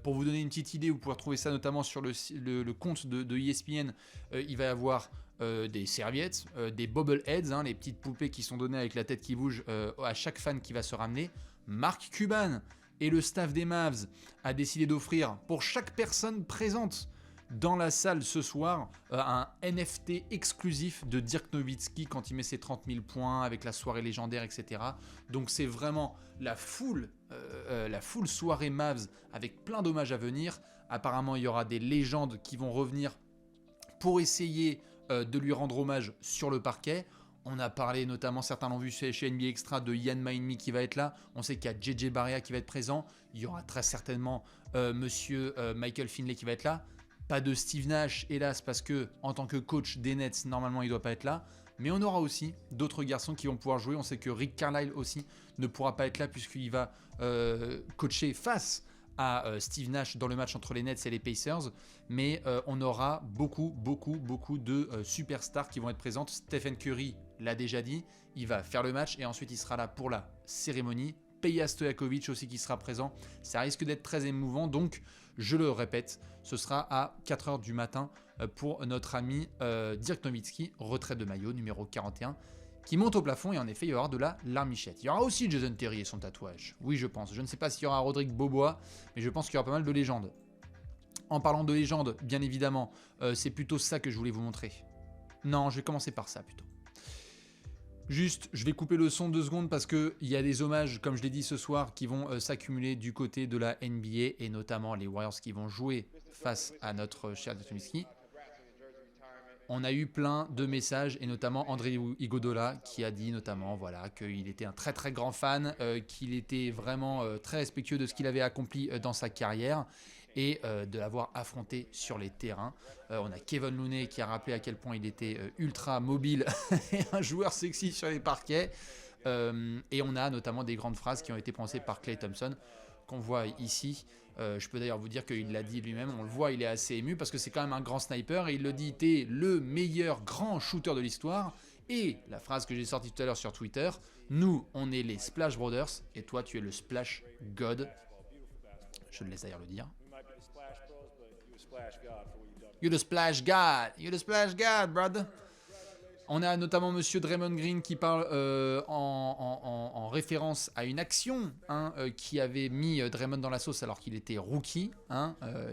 Pour vous donner une petite idée, vous pouvez retrouver ça notamment sur le compte de ESPN. Il va y avoir des serviettes, des bobbleheads, hein, les petites poupées qui sont données avec la tête qui bouge à chaque fan qui va se ramener. Mark Cuban et le staff des Mavs a décidé d'offrir pour chaque personne présente dans la salle ce soir un NFT exclusif de Dirk Nowitzki quand il met ses 30 000 points avec la soirée légendaire, etc. Donc c'est vraiment la full soirée Mavs avec plein d'hommages à venir. Apparemment il y aura des légendes qui vont revenir pour essayer de lui rendre hommage sur le parquet. On a parlé notamment, certains l'ont vu chez NBA Extra, de Ian Mahinmi qui va être là. On sait qu'il y a JJ Barea qui va être présent. Il y aura très certainement monsieur Michael Finley qui va être là. Pas de Steve Nash, hélas, parce que en tant que coach des Nets, normalement, il ne doit pas être là. Mais on aura aussi d'autres garçons qui vont pouvoir jouer. On sait que Rick Carlisle aussi ne pourra pas être là puisqu'il va coacher face à Steve Nash dans le match entre les Nets et les Pacers. Mais on aura beaucoup de superstars qui vont être présentes. Stephen Curry l'a déjà dit, il va faire le match et ensuite il sera là pour la cérémonie. Peja Stojakovic aussi qui sera présent. Ça risque d'être très émouvant, donc je le répète, ce sera à 4h du matin pour notre ami Dirk Nowitzki, retrait de maillot numéro 41, qui monte au plafond et en effet il y aura de la larmichette. Il y aura aussi Jason Terry et son tatouage, oui je pense. Je ne sais pas s'il y aura Rodrigue Bobois, mais je pense qu'il y aura pas mal de légendes. En parlant de légendes, bien évidemment, c'est plutôt ça que je voulais vous montrer. Non, je vais commencer par ça plutôt. Juste, je vais couper le son 2 secondes parce qu'il y a des hommages, comme je l'ai dit ce soir, qui vont s'accumuler du côté de la NBA et notamment les Warriors qui vont jouer face à notre cher Dirk Nowitzki. On a eu plein de messages et notamment André Iguodala qui a dit notamment voilà, qu'il était un très grand fan, qu'il était vraiment très respectueux de ce qu'il avait accompli dans sa carrière et de l'avoir affronté sur les terrains. On a Kevin Looney qui a rappelé à quel point il était ultra mobile et un joueur sexy sur les parquets. Et on a notamment des grandes phrases qui ont été prononcées par Klay Thompson qu'on voit ici. Je peux d'ailleurs vous dire qu'il l'a dit lui-même, on le voit, il est assez ému parce que c'est quand même un grand sniper et il le dit, t'es le meilleur grand shooter de l'histoire. Et la phrase que j'ai sortie tout à l'heure sur Twitter, nous on est les Splash Brothers et toi tu es le Splash God. Je le laisse d'ailleurs le dire. You're the Splash God, you're the Splash God, brother. On a notamment Monsieur Draymond Green qui parle en référence à une action qui avait mis Draymond dans la sauce alors qu'il était rookie.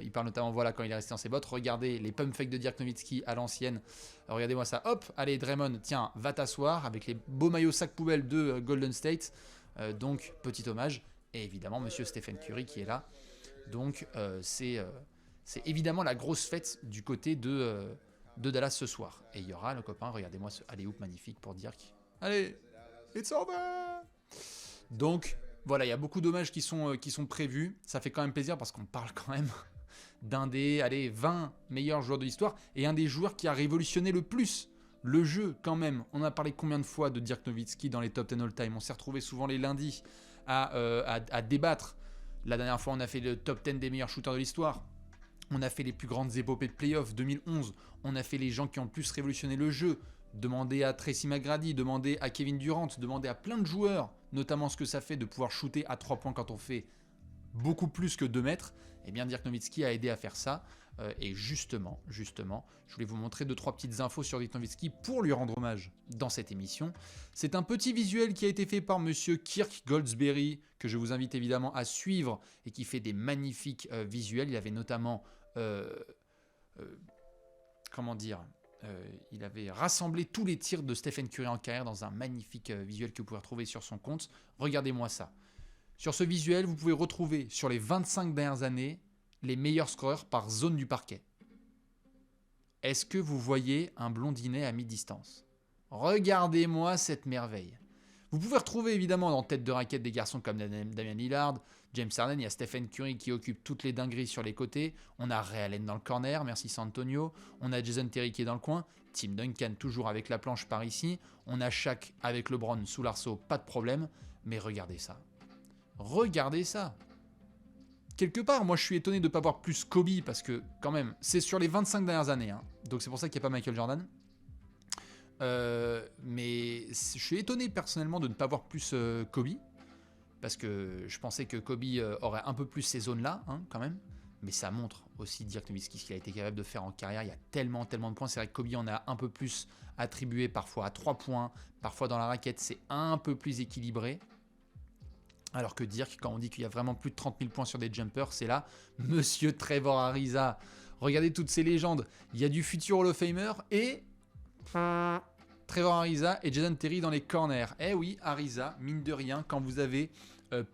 Il parle notamment, voilà, quand il est resté dans ses bottes. Regardez les pump fakes de Dirk Nowitzki à l'ancienne. Regardez-moi ça. Hop, allez Draymond, tiens, va t'asseoir avec les beaux maillots sac poubelle de Golden State. Donc, petit hommage. Et évidemment, Monsieur Stephen Curry qui est là. Donc, c'est évidemment la grosse fête du côté de Dallas ce soir. Et il y aura le copain, regardez-moi ce alley-oop magnifique pour Dirk. Allez, it's over. Donc voilà, il y a beaucoup d'hommages qui sont prévus. Ça fait quand même plaisir parce qu'on parle quand même d'un des 20 meilleurs joueurs de l'histoire et un des joueurs qui a révolutionné le plus le jeu quand même. On a parlé combien de fois de Dirk Nowitzki dans les top 10 all-time. On s'est retrouvé souvent les lundis à débattre. La dernière fois, on a fait le top 10 des meilleurs shooters de l'histoire. On a fait les plus grandes épopées de playoffs, 2011. On a fait les gens qui ont le plus révolutionné le jeu. Demandez à Tracy McGrady, demandez à Kevin Durant, demandez à plein de joueurs, notamment ce que ça fait de pouvoir shooter à 3 points quand on fait beaucoup plus que 2 mètres. Eh bien, Dirk Nowitzki a aidé à faire ça. Et justement, je voulais vous montrer 2-3 petites infos sur Dirk Nowitzki pour lui rendre hommage dans cette émission. C'est un petit visuel qui a été fait par Monsieur Kirk Goldsberry, que je vous invite évidemment à suivre et qui fait des magnifiques visuels. Il avait notamment, il avait rassemblé tous les tirs de Stephen Curry en carrière dans un magnifique visuel que vous pouvez retrouver sur son compte. Regardez-moi ça. Sur ce visuel, vous pouvez retrouver sur les 25 dernières années les meilleurs scoreurs par zone du parquet. Est-ce que vous voyez un blondinet à mi-distance? Regardez-moi cette merveille. Vous pouvez retrouver évidemment dans tête de raquette des garçons comme Damian Lillard, James Harden, il y a Stephen Curry qui occupe toutes les dingueries sur les côtés, on a Ray Allen dans le corner, merci San Antonio, on a Jason Terry qui est dans le coin, Tim Duncan toujours avec la planche par ici, on a Shaq avec LeBron sous l'arceau, pas de problème, mais regardez ça. Regardez ça. Quelque part, moi je suis étonné de ne pas voir plus Kobe parce que quand même, c'est sur les 25 dernières années, donc c'est pour ça qu'il n'y a pas Michael Jordan. Mais je suis étonné personnellement de ne pas voir plus Kobe parce que je pensais que Kobe aurait un peu plus ces zones-là, quand même. Mais ça montre aussi Dirk Nowitzki ce qu'il a été capable de faire en carrière. Il y a tellement de points. C'est vrai que Kobe en a un peu plus attribué, parfois à 3 points, parfois dans la raquette, c'est un peu plus équilibré. Alors que Dirk, quand on dit qu'il y a vraiment plus de 30 000 points sur des jumpers, c'est là, Monsieur Trevor Ariza. Regardez toutes ces légendes. Il y a du futur Hall of Famer et Trevor Ariza et Jason Terry dans les corners. Eh oui, Ariza, mine de rien, quand vous avez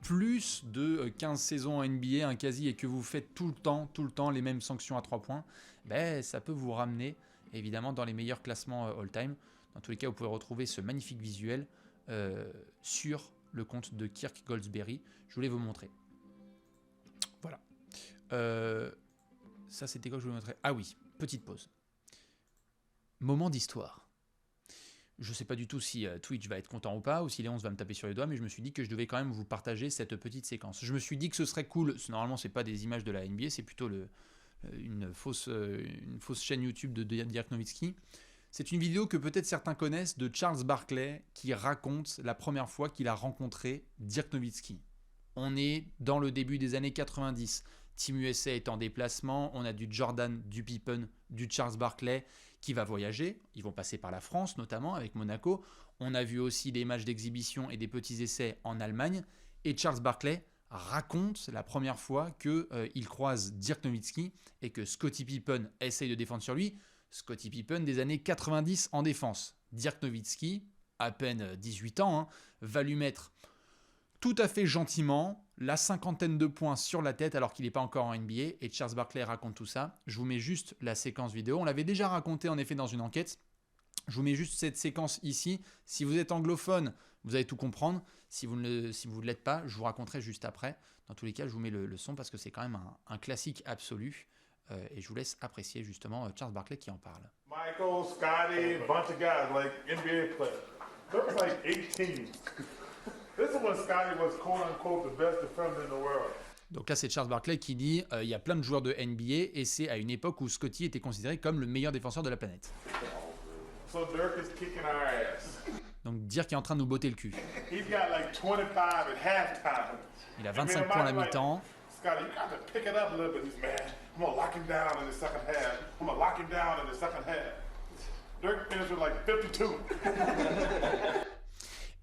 plus de 15 saisons en NBA, quasi, et que vous faites tout le temps les mêmes sanctions à 3 points, ça peut vous ramener évidemment dans les meilleurs classements all-time. Dans tous les cas, vous pouvez retrouver ce magnifique visuel sur le compte de Kirk Goldsberry. Je voulais vous montrer. Voilà. Ça, c'était quoi que je voulais vous montrer? Ah oui, petite pause. Moment d'histoire. Je ne sais pas du tout si Twitch va être content ou pas, ou si Léon va me taper sur les doigts, mais je me suis dit que je devais quand même vous partager cette petite séquence. Je me suis dit que ce serait cool. Normalement, ce n'est pas des images de la NBA, c'est plutôt une fausse chaîne YouTube de Dirk Nowitzki. C'est une vidéo que peut-être certains connaissent de Charles Barkley qui raconte la première fois qu'il a rencontré Dirk Nowitzki. On est dans le début des années 90. Team USA est en déplacement. On a du Jordan, du Pippen, du Charles Barkley qui va voyager. Ils vont passer par la France notamment avec Monaco. On a vu aussi des matchs d'exhibition et des petits essais en Allemagne. Et Charles Barkley raconte la première fois qu'il croise Dirk Nowitzki et que Scottie Pippen essaye de défendre sur lui. Scottie Pippen des années 90 en défense. Dirk Nowitzki, à peine 18 ans, va lui mettre tout à fait gentiment la 50aine de points sur la tête alors qu'il n'est pas encore en NBA. Et Charles Barkley raconte tout ça. Je vous mets juste la séquence vidéo. On l'avait déjà raconté en effet dans une enquête. Je vous mets juste cette séquence ici. Si vous êtes anglophone, vous allez tout comprendre. Si vous ne l'êtes pas, je vous raconterai juste après. Dans tous les cas, je vous mets le son parce que c'est quand même un classique absolu. Et je vous laisse apprécier justement Charles Barkley qui en parle. Michael, Scotty, a bunch of guys like NBA players. There was like 8 teams. This is when Scotty was quote unquote the best defender in the world. Donc là, c'est Charles Barkley qui dit il y a plein de joueurs de NBA et c'est à une époque où Scottie était considéré comme le meilleur défenseur de la planète. So Dirk is kicking our ass. Donc Dirk est en train de nous botter le cul. He's got like 25 at halftime. Il a 25 points à la mi-temps. Scotty, you got to pick it up a little bit. He's man. I'm gonna lock him down in the second half. I'm gonna lock him down in the second half. Dirk finished with like 52.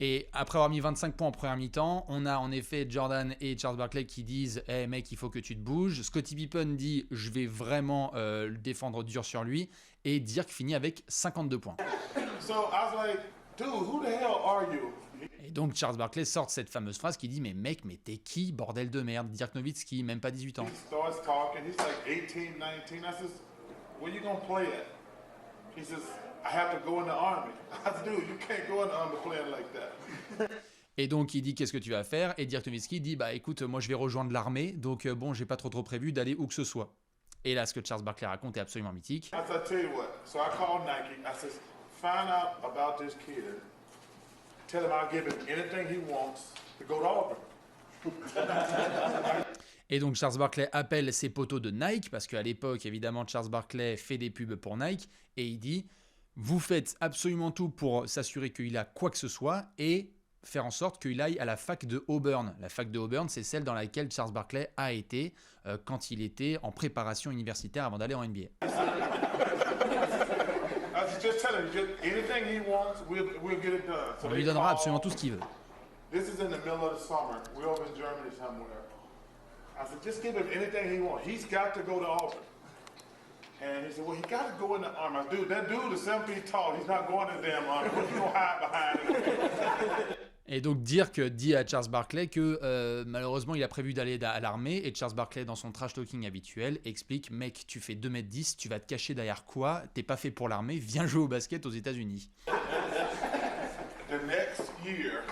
Et après avoir mis 25 points en première mi-temps, on a en effet Jordan et Charles Barkley qui disent « Hey mec, il faut que tu te bouges ». Scottie Pippen dit « Je vais vraiment le défendre dur sur lui ». Et Dirk finit avec 52 points. So I was like, dude, who the hell are you? Et donc Charles Barkley sort cette fameuse phrase qui dit « Mais mec, mais t'es qui, bordel de merde ?» Dirk Nowitzki, même pas 18 ans. He starts talking. He's like 18, 19. I says, where you gonna play at? He says, I have to go in the army. I said, dude, you can't go in the army playing like that. Et donc il dit qu'est-ce que tu vas faire? Et Dirk Nowitzki dit bah écoute, moi je vais rejoindre l'armée, donc bon, j'ai pas trop prévu d'aller où que ce soit. Et là, ce que Charles Barkley raconte est absolument mythique. I said, I tell you what. So I called Nike. I says, find out about this kid. Tell him I'll give him anything he wants to go to Auburn. Et donc Charles Barkley appelle ses potos de Nike, parce qu'à l'époque, évidemment, Charles Barkley fait des pubs pour Nike, et il dit vous faites absolument tout pour s'assurer qu'il a quoi que ce soit, et faire en sorte qu'il aille à la fac de Auburn. La fac de Auburn, c'est celle dans laquelle Charles Barkley a été quand il était en préparation universitaire avant d'aller en NBA. I said, just tell him anything he wants, we'll get it done. So On lui donnera absolument tout ce qu'il veut. This is in the middle of the summer. We're over in Germany somewhere. I said, just give him anything he wants. He's got to go to Auburn. And he said, well, he got to go in the army. I said, dude, that dude is 7 feet tall. He's not going to the damn army. What you gonna hide behind him? Et donc Dirk dit à Charles Barkley que malheureusement il a prévu d'aller à l'armée, et Charles Barkley dans son trash talking habituel explique mec, tu fais 2m10, tu vas te cacher derrière quoi? T'es pas fait pour l'armée, viens jouer au basket aux États-Unis. The next year,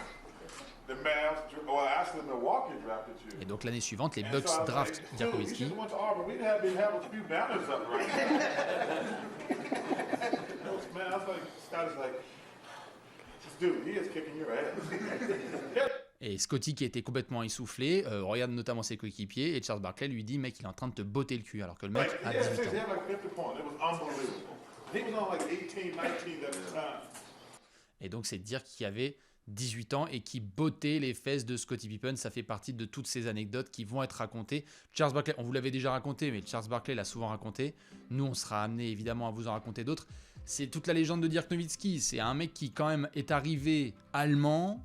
the Mavs, well, actually Milwaukee drafted you. Et donc l'année suivante, les And Bucks so I was draftent like, Dirk dude, you Nowitzki. just went to Auburn. We'd have a few banners up right now. Man, I was like, Scotty's like, this dude, he is kicking your ass. Et Scotty, qui était complètement essoufflé, regarde notamment ses coéquipiers, et Charles Barkley lui dit mec, il est en train de te botter le cul, alors que le mec a 18 he ans. had like 50 points. It was unbelievable. He was on like 18, 19 at the time. Et donc c'est Dirk qui avait 18 ans et qui bottait les fesses de Scottie Pippen. Ça fait partie de toutes ces anecdotes qui vont être racontées. Charles Barkley, on vous l'avait déjà raconté, mais Charles Barkley l'a souvent raconté. Nous, on sera amené évidemment à vous en raconter d'autres. C'est toute la légende de Dirk Nowitzki. C'est un mec qui quand même est arrivé allemand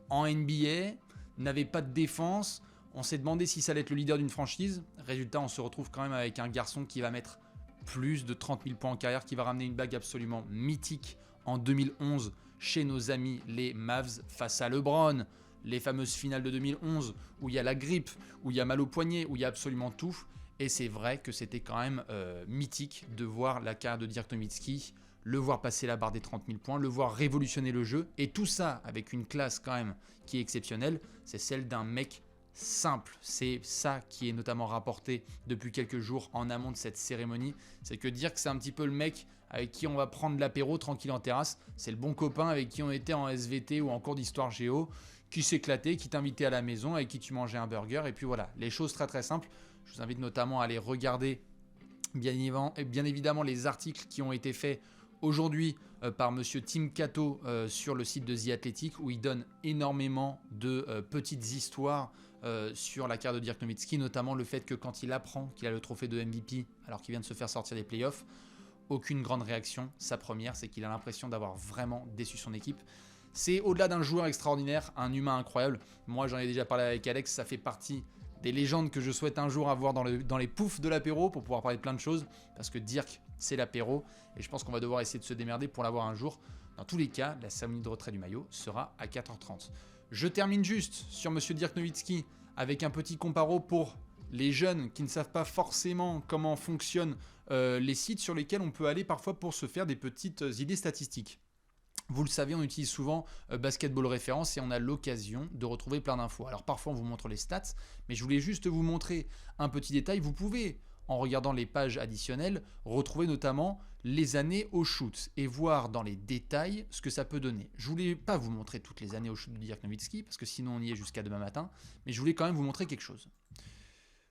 en NBA, n'avait pas de défense. On s'est demandé si ça allait être le leader d'une franchise. Résultat, on se retrouve quand même avec un garçon qui va mettre plus de 30 000 points en carrière, qui va ramener une bague absolument mythique en 2011 chez nos amis les Mavs face à LeBron. Les fameuses finales de 2011 où il y a la grippe, où il y a mal au poignet, où il y a absolument tout. Et c'est vrai que c'était quand même mythique de voir la carrière de Dirk Nowitzki, le voir passer la barre des 30 000 points, le voir révolutionner le jeu. Et tout ça avec une classe quand même qui est exceptionnelle. C'est celle d'un mec simple. C'est ça qui est notamment rapporté depuis quelques jours en amont de cette cérémonie. C'est que Dirk, c'est un petit peu le mec avec qui on va prendre l'apéro tranquille en terrasse. C'est le bon copain avec qui on était en SVT ou en cours d'histoire géo, qui s'éclatait, qui t'invitait à la maison, avec qui tu mangeais un burger. Et puis voilà, les choses très très simples. Je vous invite notamment à aller regarder bien évidemment les articles qui ont été faits aujourd'hui par monsieur Tim Cato sur le site de The Athletic, où il donne énormément de petites histoires sur la carrière de Dirk Nowitzki, notamment le fait que quand il apprend qu'il a le trophée de MVP alors qu'il vient de se faire sortir des playoffs, aucune grande réaction. Sa première, c'est qu'il a l'impression d'avoir vraiment déçu son équipe. C'est au-delà d'un joueur extraordinaire, un humain incroyable. Moi, j'en ai déjà parlé avec Alex, ça fait partie des légendes que je souhaite un jour avoir dans les poufs de l'apéro pour pouvoir parler de plein de choses, parce que Dirk, c'est l'apéro, et je pense qu'on va devoir essayer de se démerder pour l'avoir un jour. Dans tous les cas, la cérémonie de retrait du maillot sera à 4h30. Je termine juste sur monsieur Dirk Nowitzki avec un petit comparo pour les jeunes qui ne savent pas forcément comment fonctionnent les sites sur lesquels on peut aller parfois pour se faire des petites idées statistiques. Vous le savez, on utilise souvent Basketball Référence et on a l'occasion de retrouver plein d'infos. Alors parfois on vous montre les stats, mais je voulais juste vous montrer un petit détail. Vous pouvez, en regardant les pages additionnelles, retrouver notamment les années au shoot et voir dans les détails ce que ça peut donner. Je voulais pas vous montrer toutes les années au shoot de Dirk Nowitzki, parce que sinon on y est jusqu'à demain matin, mais je voulais quand même vous montrer quelque chose.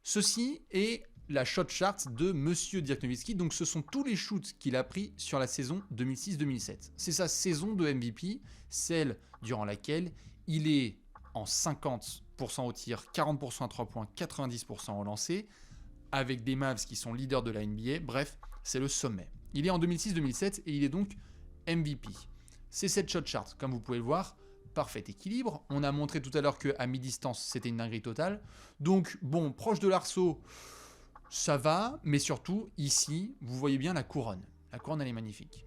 Ceci est la shot chart de monsieur Dirk Nowitzki. Donc ce sont tous les shoots qu'il a pris sur la saison 2006-2007. C'est sa saison de MVP, celle durant laquelle il est en 50% au tir, 40% à 3 points, 90% au lancer, avec des Mavs qui sont leaders de la NBA. Bref, c'est le sommet. Il est en 2006-2007 et il est donc MVP. C'est cette shot chart, comme vous pouvez le voir, parfait équilibre. On a montré tout à l'heure qu'à mi-distance, c'était une dinguerie totale. Donc, bon, proche de l'arceau, ça va, mais surtout, ici, vous voyez bien la couronne. La couronne, elle est magnifique.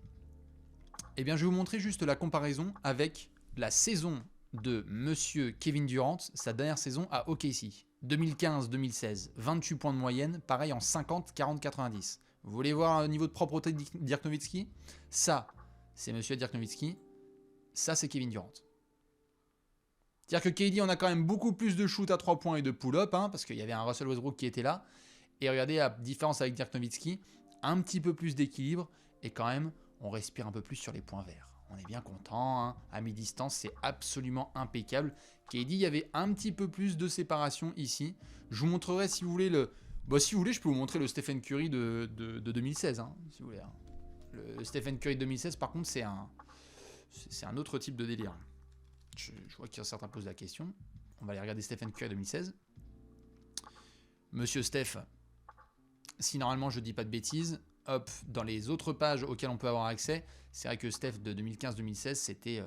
Eh bien, je vais vous montrer juste la comparaison avec la saison de Monsieur Kevin Durant, sa dernière saison à OKC. 2015-2016, 28 points de moyenne, pareil en 50, 40, 90. Vous voulez voir un niveau de propreté de Dirk Nowitzki? Ça, c'est Monsieur Dirk Nowitzki. Ça, c'est Kevin Durant. C'est-à-dire que KD, on a quand même beaucoup plus de shoot à 3 points et de pull-up, hein, parce qu'il y avait un Russell Westbrook qui était là. Et regardez la différence avec Dirk Nowitzki, un petit peu plus d'équilibre, et quand même, on respire un peu plus sur les points verts. On est bien content, hein. À mi-distance, c'est absolument impeccable. KD, il y avait un petit peu plus de séparation ici. Je vous montrerai, si vous voulez, si vous voulez, je peux vous montrer le Stephen Curry de 2016, hein, si vous voulez. Hein. Le Stephen Curry de 2016, par contre, c'est un autre type de délire. Je vois qu'il y a certains posent la question. On va aller regarder Stephen Curry 2016. Monsieur Steph, si normalement je dis pas de bêtises, hop, dans les autres pages auxquelles on peut avoir accès, c'est vrai que Steph de 2015-2016, c'était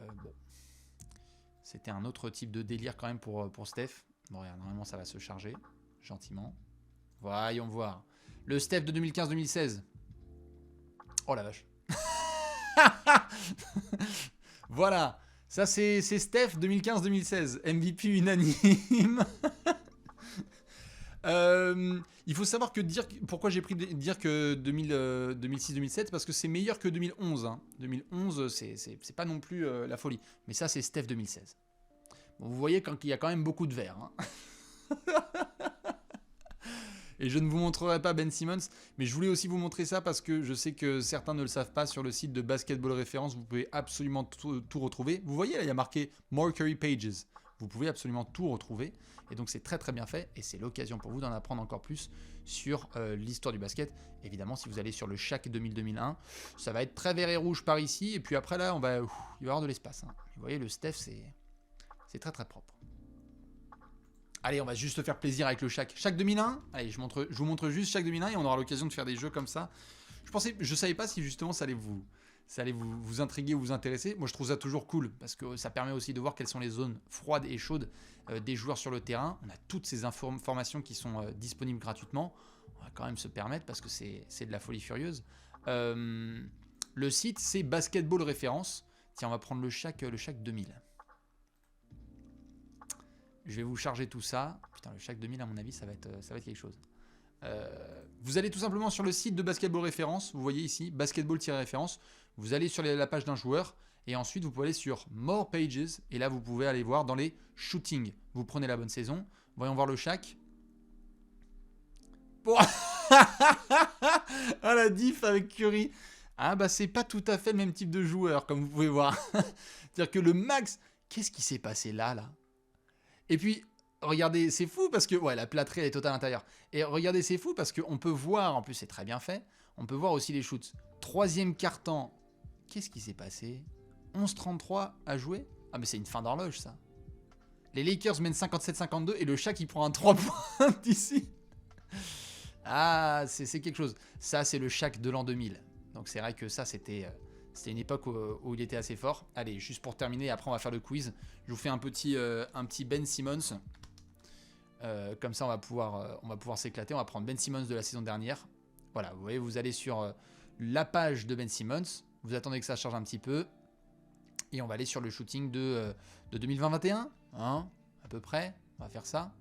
c'était un autre type de délire quand même pour Steph. Bon, regarde, normalement ça va se charger, gentiment. Voyons voir. Le Steph de 2015-2016. Oh la vache. Voilà. Ça, c'est Steph 2015-2016. MVP unanime. Il faut savoir que pourquoi j'ai pris dire que 2006-2007, parce que c'est meilleur que 2011. Hein. 2011, c'est pas non plus la folie. Mais ça, c'est Steph 2016. Bon, vous voyez qu'il y a quand même beaucoup de verre. Hein. Et je ne vous montrerai pas Ben Simmons, mais je voulais aussi vous montrer ça parce que je sais que certains ne le savent pas. Sur le site de Basketball Référence, vous pouvez absolument tout retrouver. Vous voyez là, il y a marqué More Curry Pages. Vous pouvez absolument tout retrouver. Et donc c'est très très bien fait. Et c'est l'occasion pour vous d'en apprendre encore plus sur l'histoire du basket. Évidemment, si vous allez sur le Shaq 2000-2001, ça va être très vert et rouge par ici. Et puis après là, il va y avoir de l'espace. Hein. Vous voyez, le Steph, c'est très très propre. Allez, on va juste faire plaisir avec le Shaq. Shaq 2001, allez, je vous montre juste Shaq 2001 et on aura l'occasion de faire des jeux comme ça. Je savais pas si justement ça allait vous intriguer ou vous intéresser. Moi, je trouve ça toujours cool parce que ça permet aussi de voir quelles sont les zones froides et chaudes des joueurs sur le terrain. On a toutes ces informations qui sont disponibles gratuitement. On va quand même se permettre parce que c'est de la folie furieuse. Le site, c'est Basketball Référence. Tiens, on va prendre le Shaq 2000. Je vais vous charger tout ça. Putain, le Shaq 2000, à mon avis, ça va être quelque chose. Vous allez tout simplement sur le site de Basketball Référence. Vous voyez ici, basketball-référence. Vous allez sur la page d'un joueur. Et ensuite, vous pouvez aller sur More Pages. Et là, vous pouvez aller voir dans les shootings. Vous prenez la bonne saison. Voyons voir le Shaq. Bon. Ah, la diff avec Curry. Ah, bah, c'est pas tout à fait le même type de joueur, comme vous pouvez voir. C'est-à-dire que le max... Qu'est-ce qui s'est passé là Et puis, regardez, c'est fou parce que... Ouais, la plâtrée, elle est totale à l'intérieur. Et regardez, c'est fou parce qu'on peut voir, en plus c'est très bien fait, on peut voir aussi les shoots. Troisième quart-temps, qu'est-ce qui s'est passé? 11-33 à jouer? Ah mais c'est une fin d'horloge ça. Les Lakers mènent 57-52 et le Shaq il prend un 3 points d'ici. Ah, c'est quelque chose. Ça, c'est le Shaq de l'an 2000. Donc c'est vrai que ça, c'était une époque où il était assez fort. Allez, juste pour terminer, après on va faire le quiz. Je vous fais un petit Ben Simmons. Comme ça, on va pouvoir s'éclater. On va prendre Ben Simmons de la saison dernière. Voilà, vous voyez, vous allez sur la page de Ben Simmons. Vous attendez que ça charge un petit peu. Et on va aller sur le shooting de 2020-21. Hein, à peu près. On va faire ça.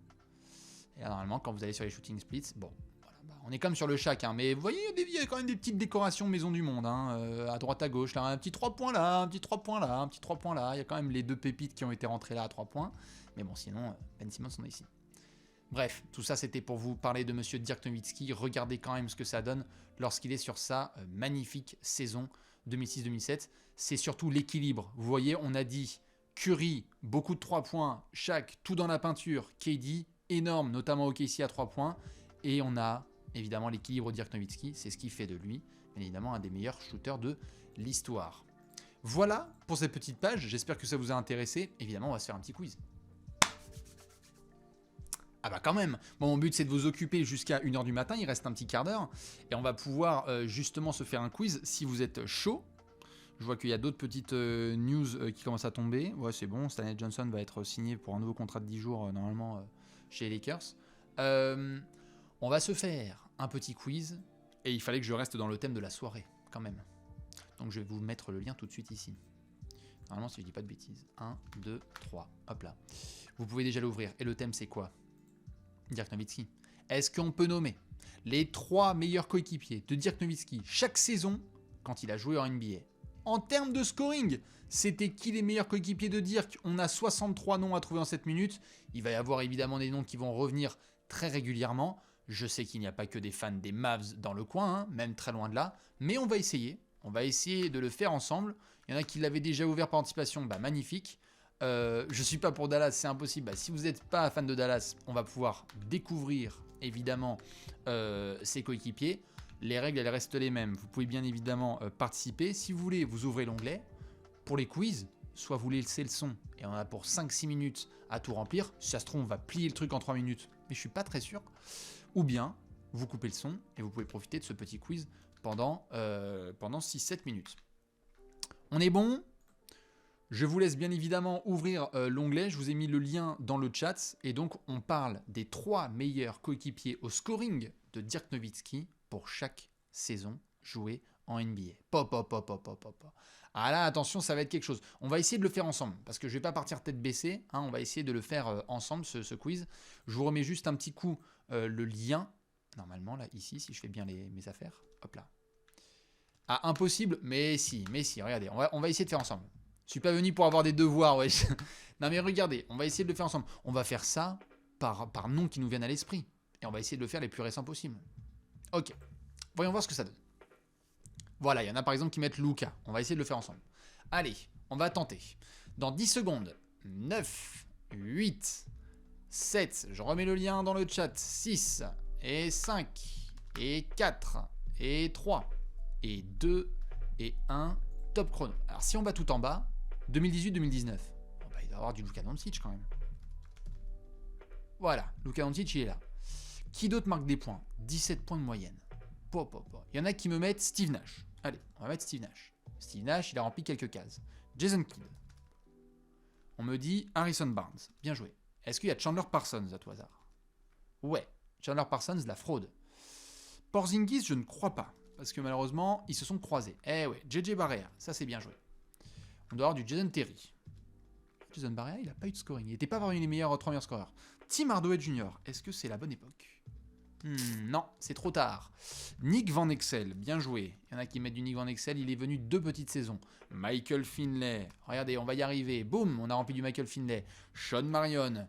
Et là, normalement, quand vous allez sur les shooting splits, bon, voilà, bah, on est comme sur le Shaq. Hein, mais vous voyez, il y a quand même des petites décorations maison du monde. Hein, à droite, à gauche. Là, un petit 3 points là, un petit 3 points là, un petit 3 points là. Il y a quand même les deux pépites qui ont été rentrées là à 3 points. Mais bon, sinon, Ben Simmons, on est ici. Bref, tout ça c'était pour vous parler de Monsieur Dirk Nowitzki. Regardez quand même ce que ça donne lorsqu'il est sur sa magnifique saison 2006-2007. C'est surtout l'équilibre. Vous voyez, on a dit Curry, beaucoup de 3 points, Shaq, tout dans la peinture, KD, énorme, notamment OKC à 3 points. Et on a évidemment l'équilibre Dirk Nowitzki. C'est ce qui fait de lui, bien évidemment, un des meilleurs shooters de l'histoire. Voilà pour cette petite page. J'espère que ça vous a intéressé. Évidemment, on va se faire un petit quiz. Ah bah quand même. Bon, mon but c'est de vous occuper jusqu'à 1h du matin, il reste un petit quart d'heure. Et on va pouvoir justement se faire un quiz si vous êtes chaud. Je vois qu'il y a d'autres petites news qui commencent à tomber. Ouais, c'est bon, Stanley Johnson va être signé pour un nouveau contrat de 10 jours normalement chez les Lakers. On va se faire un petit quiz. Et il fallait que je reste dans le thème de la soirée, quand même. Donc je vais vous mettre le lien tout de suite ici. Normalement, si je dis pas de bêtises. 1, 2, 3. Hop là. Vous pouvez déjà l'ouvrir. Et le thème, c'est quoi? Dirk Nowitzki. Est-ce qu'on peut nommer les 3 meilleurs coéquipiers de Dirk Nowitzki chaque saison quand il a joué en NBA? En termes de scoring, c'était qui les meilleurs coéquipiers de Dirk? On a 63 noms à trouver en 7 minutes. Il va y avoir évidemment des noms qui vont revenir très régulièrement. Je sais qu'il n'y a pas que des fans des Mavs dans le coin, hein, même très loin de là. Mais on va essayer. On va essayer de le faire ensemble. Il y en a qui l'avaient déjà ouvert par anticipation. Bah, magnifique. Je suis pas pour Dallas, c'est impossible. Bah, si vous n'êtes pas fan de Dallas, on va pouvoir découvrir évidemment ses coéquipiers. Les règles, elles restent les mêmes. Vous pouvez bien évidemment participer. Si vous voulez, vous ouvrez l'onglet. Pour les quiz, soit vous laissez le son et on a pour 5-6 minutes à tout remplir. Si ça se trouve, on va plier le truc en 3 minutes, mais je suis pas très sûr. Ou bien, vous coupez le son et vous pouvez profiter de ce petit quiz pendant 6-7 minutes. On est bon? Je vous laisse bien évidemment ouvrir l'onglet. Je vous ai mis le lien dans le chat. Et donc, on parle des 3 meilleurs coéquipiers au scoring de Dirk Nowitzki pour chaque saison jouée en NBA. Pop. Ah là, attention, ça va être quelque chose. On va essayer de le faire ensemble, parce que je ne vais pas partir tête baissée. Hein, on va essayer de le faire ensemble, ce quiz. Je vous remets juste un petit coup le lien. Normalement, là, ici, si je fais bien mes affaires. Hop là. Ah, impossible, mais si, regardez, on va essayer de faire ensemble. Je suis pas venu pour avoir des devoirs, ouais. Non mais regardez, on va essayer de le faire ensemble. On va faire ça par noms qui nous viennent à l'esprit. Et on va essayer de le faire les plus récents possibles. Ok, voyons voir ce que ça donne. Voilà, il y en a par exemple qui mettent Luka. On va essayer de le faire ensemble. Allez, on va tenter. Dans 10 secondes, 9, 8, 7, je remets le lien dans le chat, 6, et 5, et 4, et 3, et 2, et 1, top chrono. Alors si on bat tout en bas, 2018-2019, oh bah, il doit y avoir du Luka Doncic quand même. Voilà, Luka Doncic il est là. Qui d'autre marque des points? 17 points de moyenne. Il y en a qui me mettent Steve Nash. Allez, on va mettre Steve Nash. Steve Nash, il a rempli quelques cases. Jason Kidd. On me dit Harrison Barnes. Bien joué. Est-ce qu'il y a Chandler Parsons à tout hasard? Ouais, Chandler Parsons, la fraude. Porzingis, je ne crois pas. Parce que malheureusement, ils se sont croisés. Eh ouais, JJ Barea, ça c'est bien joué. On doit avoir du Jason Terry. Jason Barea, il n'a pas eu de scoring. Il n'était pas parmi les meilleurs 3 meilleurs scoreurs. Tim Hardaway Jr., est-ce que c'est la bonne époque? Non, c'est trop tard. Nick Van Exel, bien joué. Il y en a qui mettent du Nick Van Exel, il est venu 2 petites saisons. Michael Finlay, regardez, on va y arriver. Boum, on a rempli du Michael Finlay. Sean Marion.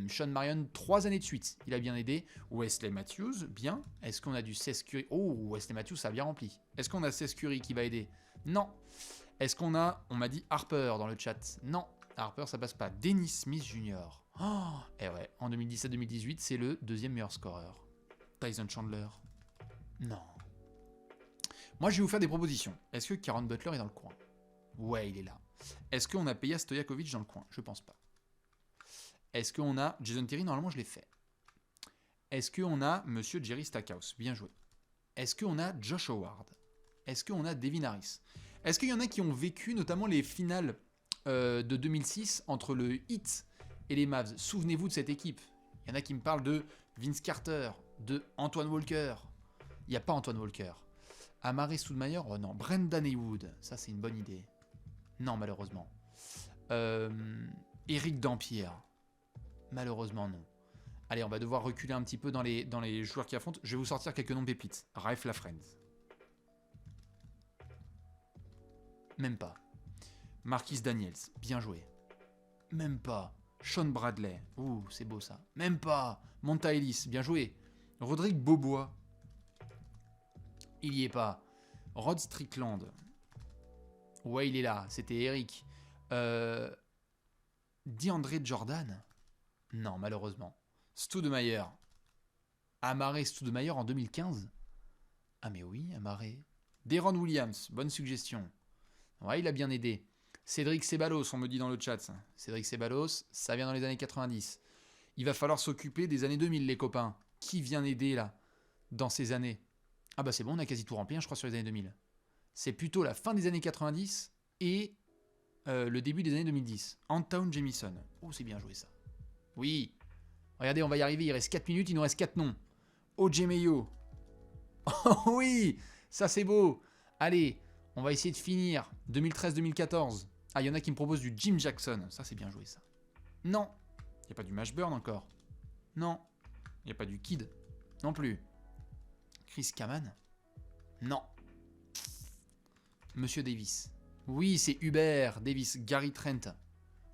Sean Marion, 3 années de suite, il a bien aidé. Wesley Matthews, bien. Est-ce qu'on a du Seth Curry? Oh, Wesley Matthews, ça a bien rempli. Est-ce qu'on a Seth Curry qui va aider? Non. Est-ce qu'on a, on m'a dit Harper dans le chat? Non, Harper, ça passe pas. Dennis Smith Jr. Oh, et ouais, en 2017-2018, c'est le 2e meilleur scoreur. Tyson Chandler. Non. Moi, je vais vous faire des propositions. Est-ce que Caron Butler est dans le coin? Ouais, il est là. Est-ce qu'on a Peja Stojakovic dans le coin? Je pense pas. Est-ce qu'on a Jason Terry? Normalement, je l'ai fait. Est-ce qu'on a Monsieur Jerry Stackhouse? Bien joué. Est-ce qu'on a Josh Howard? Est-ce qu'on a Devin Harris? Est-ce qu'il y en a qui ont vécu notamment les finales de 2006 entre le Heat et les Mavs? Souvenez-vous de cette équipe. Il y en a qui me parlent de Vince Carter, de Antoine Walker. Il n'y a pas Antoine Walker. Amare Stoudemire? Oh non. Brendan Haywood. Ça, c'est une bonne idée. Non, malheureusement. Eric Dampier. Malheureusement, non. Allez, on va devoir reculer un petit peu dans les joueurs qui affrontent. Je vais vous sortir quelques noms pépites. Raif Lafrentz. Même pas. Marquis Daniels. Bien joué. Même pas. Sean Bradley. Ouh, c'est beau ça. Même pas. Monta Ellis. Bien joué. Rodrigue Beaubois. Il y est pas. Rod Strickland. Ouais, il est là. C'était Eric. DeAndre Jordan. Non, malheureusement. Stoudemire. Amare Stoudemire en 2015. Ah mais oui, Amare. Deron Williams. Bonne suggestion. Ouais, il a bien aidé. Cédric Ceballos, on me dit dans le chat. Cédric Ceballos, ça vient dans les années 90. Il va falloir s'occuper des années 2000, les copains. Qui vient aider, là, dans ces années? Ah bah c'est bon, on a quasi tout rempli, hein, je crois, sur les années 2000. C'est plutôt la fin des années 90 et le début des années 2010. Antawn Jamison. Oh, c'est bien joué, ça. Oui. Regardez, on va y arriver, il reste 4 minutes, il nous reste 4 noms. O.J. Mayo. Oh oui, ça c'est beau. Allez, on va essayer de finir. 2013-2014. Ah, il y en a qui me proposent du Jim Jackson. Ça, c'est bien joué, ça. Non. Il n'y a pas du Mashburn encore. Non. Il n'y a pas du Kid. Non plus. Chris Kaman. Non. Monsieur Davis. Oui, c'est Hubert Davis. Gary Trent.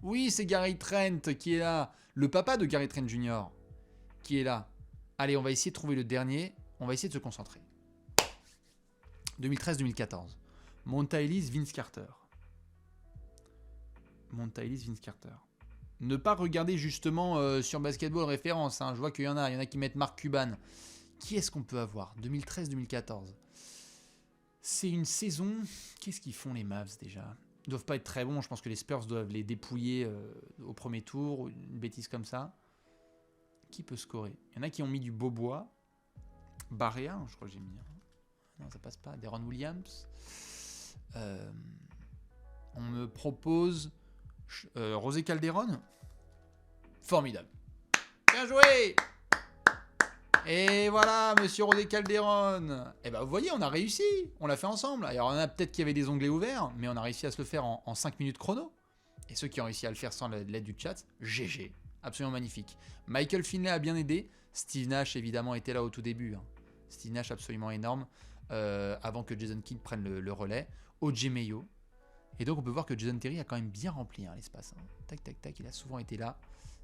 Oui, c'est Gary Trent qui est là. Le papa de Gary Trent Jr. qui est là. Allez, on va essayer de trouver le dernier. On va essayer de se concentrer. 2013-2014. Monta Ellis, Vince Carter. Monta Ellis, Vince Carter. Ne pas regarder justement sur Basketball référence. Hein. Je vois qu'il y en a. Il y en a qui mettent Mark Cuban. Qui est-ce qu'on peut avoir? 2013-2014. C'est une saison... Qu'est-ce qu'ils font les Mavs déjà? Ils doivent pas être très bons. Je pense que les Spurs doivent les dépouiller au premier tour. Une bêtise comme ça. Qui peut scorer? Il y en a qui ont mis du Bobois. Barrea, je crois que j'ai mis. Non, ça passe pas. Deron Williams. On me propose José Calderon. Formidable. Bien joué. Et voilà, monsieur José Calderon. Et ben vous voyez, on a réussi. On l'a fait ensemble. Alors, on a peut-être qu'il y avait des onglets ouverts, mais on a réussi à se le faire en 5 minutes chrono. Et ceux qui ont réussi à le faire sans l'aide du chat, GG. Absolument magnifique. Michael Finlay a bien aidé. Steve Nash, évidemment, était là au tout début. Hein. Steve Nash, absolument énorme. Avant que Jason Kidd prenne le relais. O.J. Mayo. Et donc, on peut voir que Jason Terry a quand même bien rempli l'espace. Hein. Tac, tac, tac. Il a souvent été là.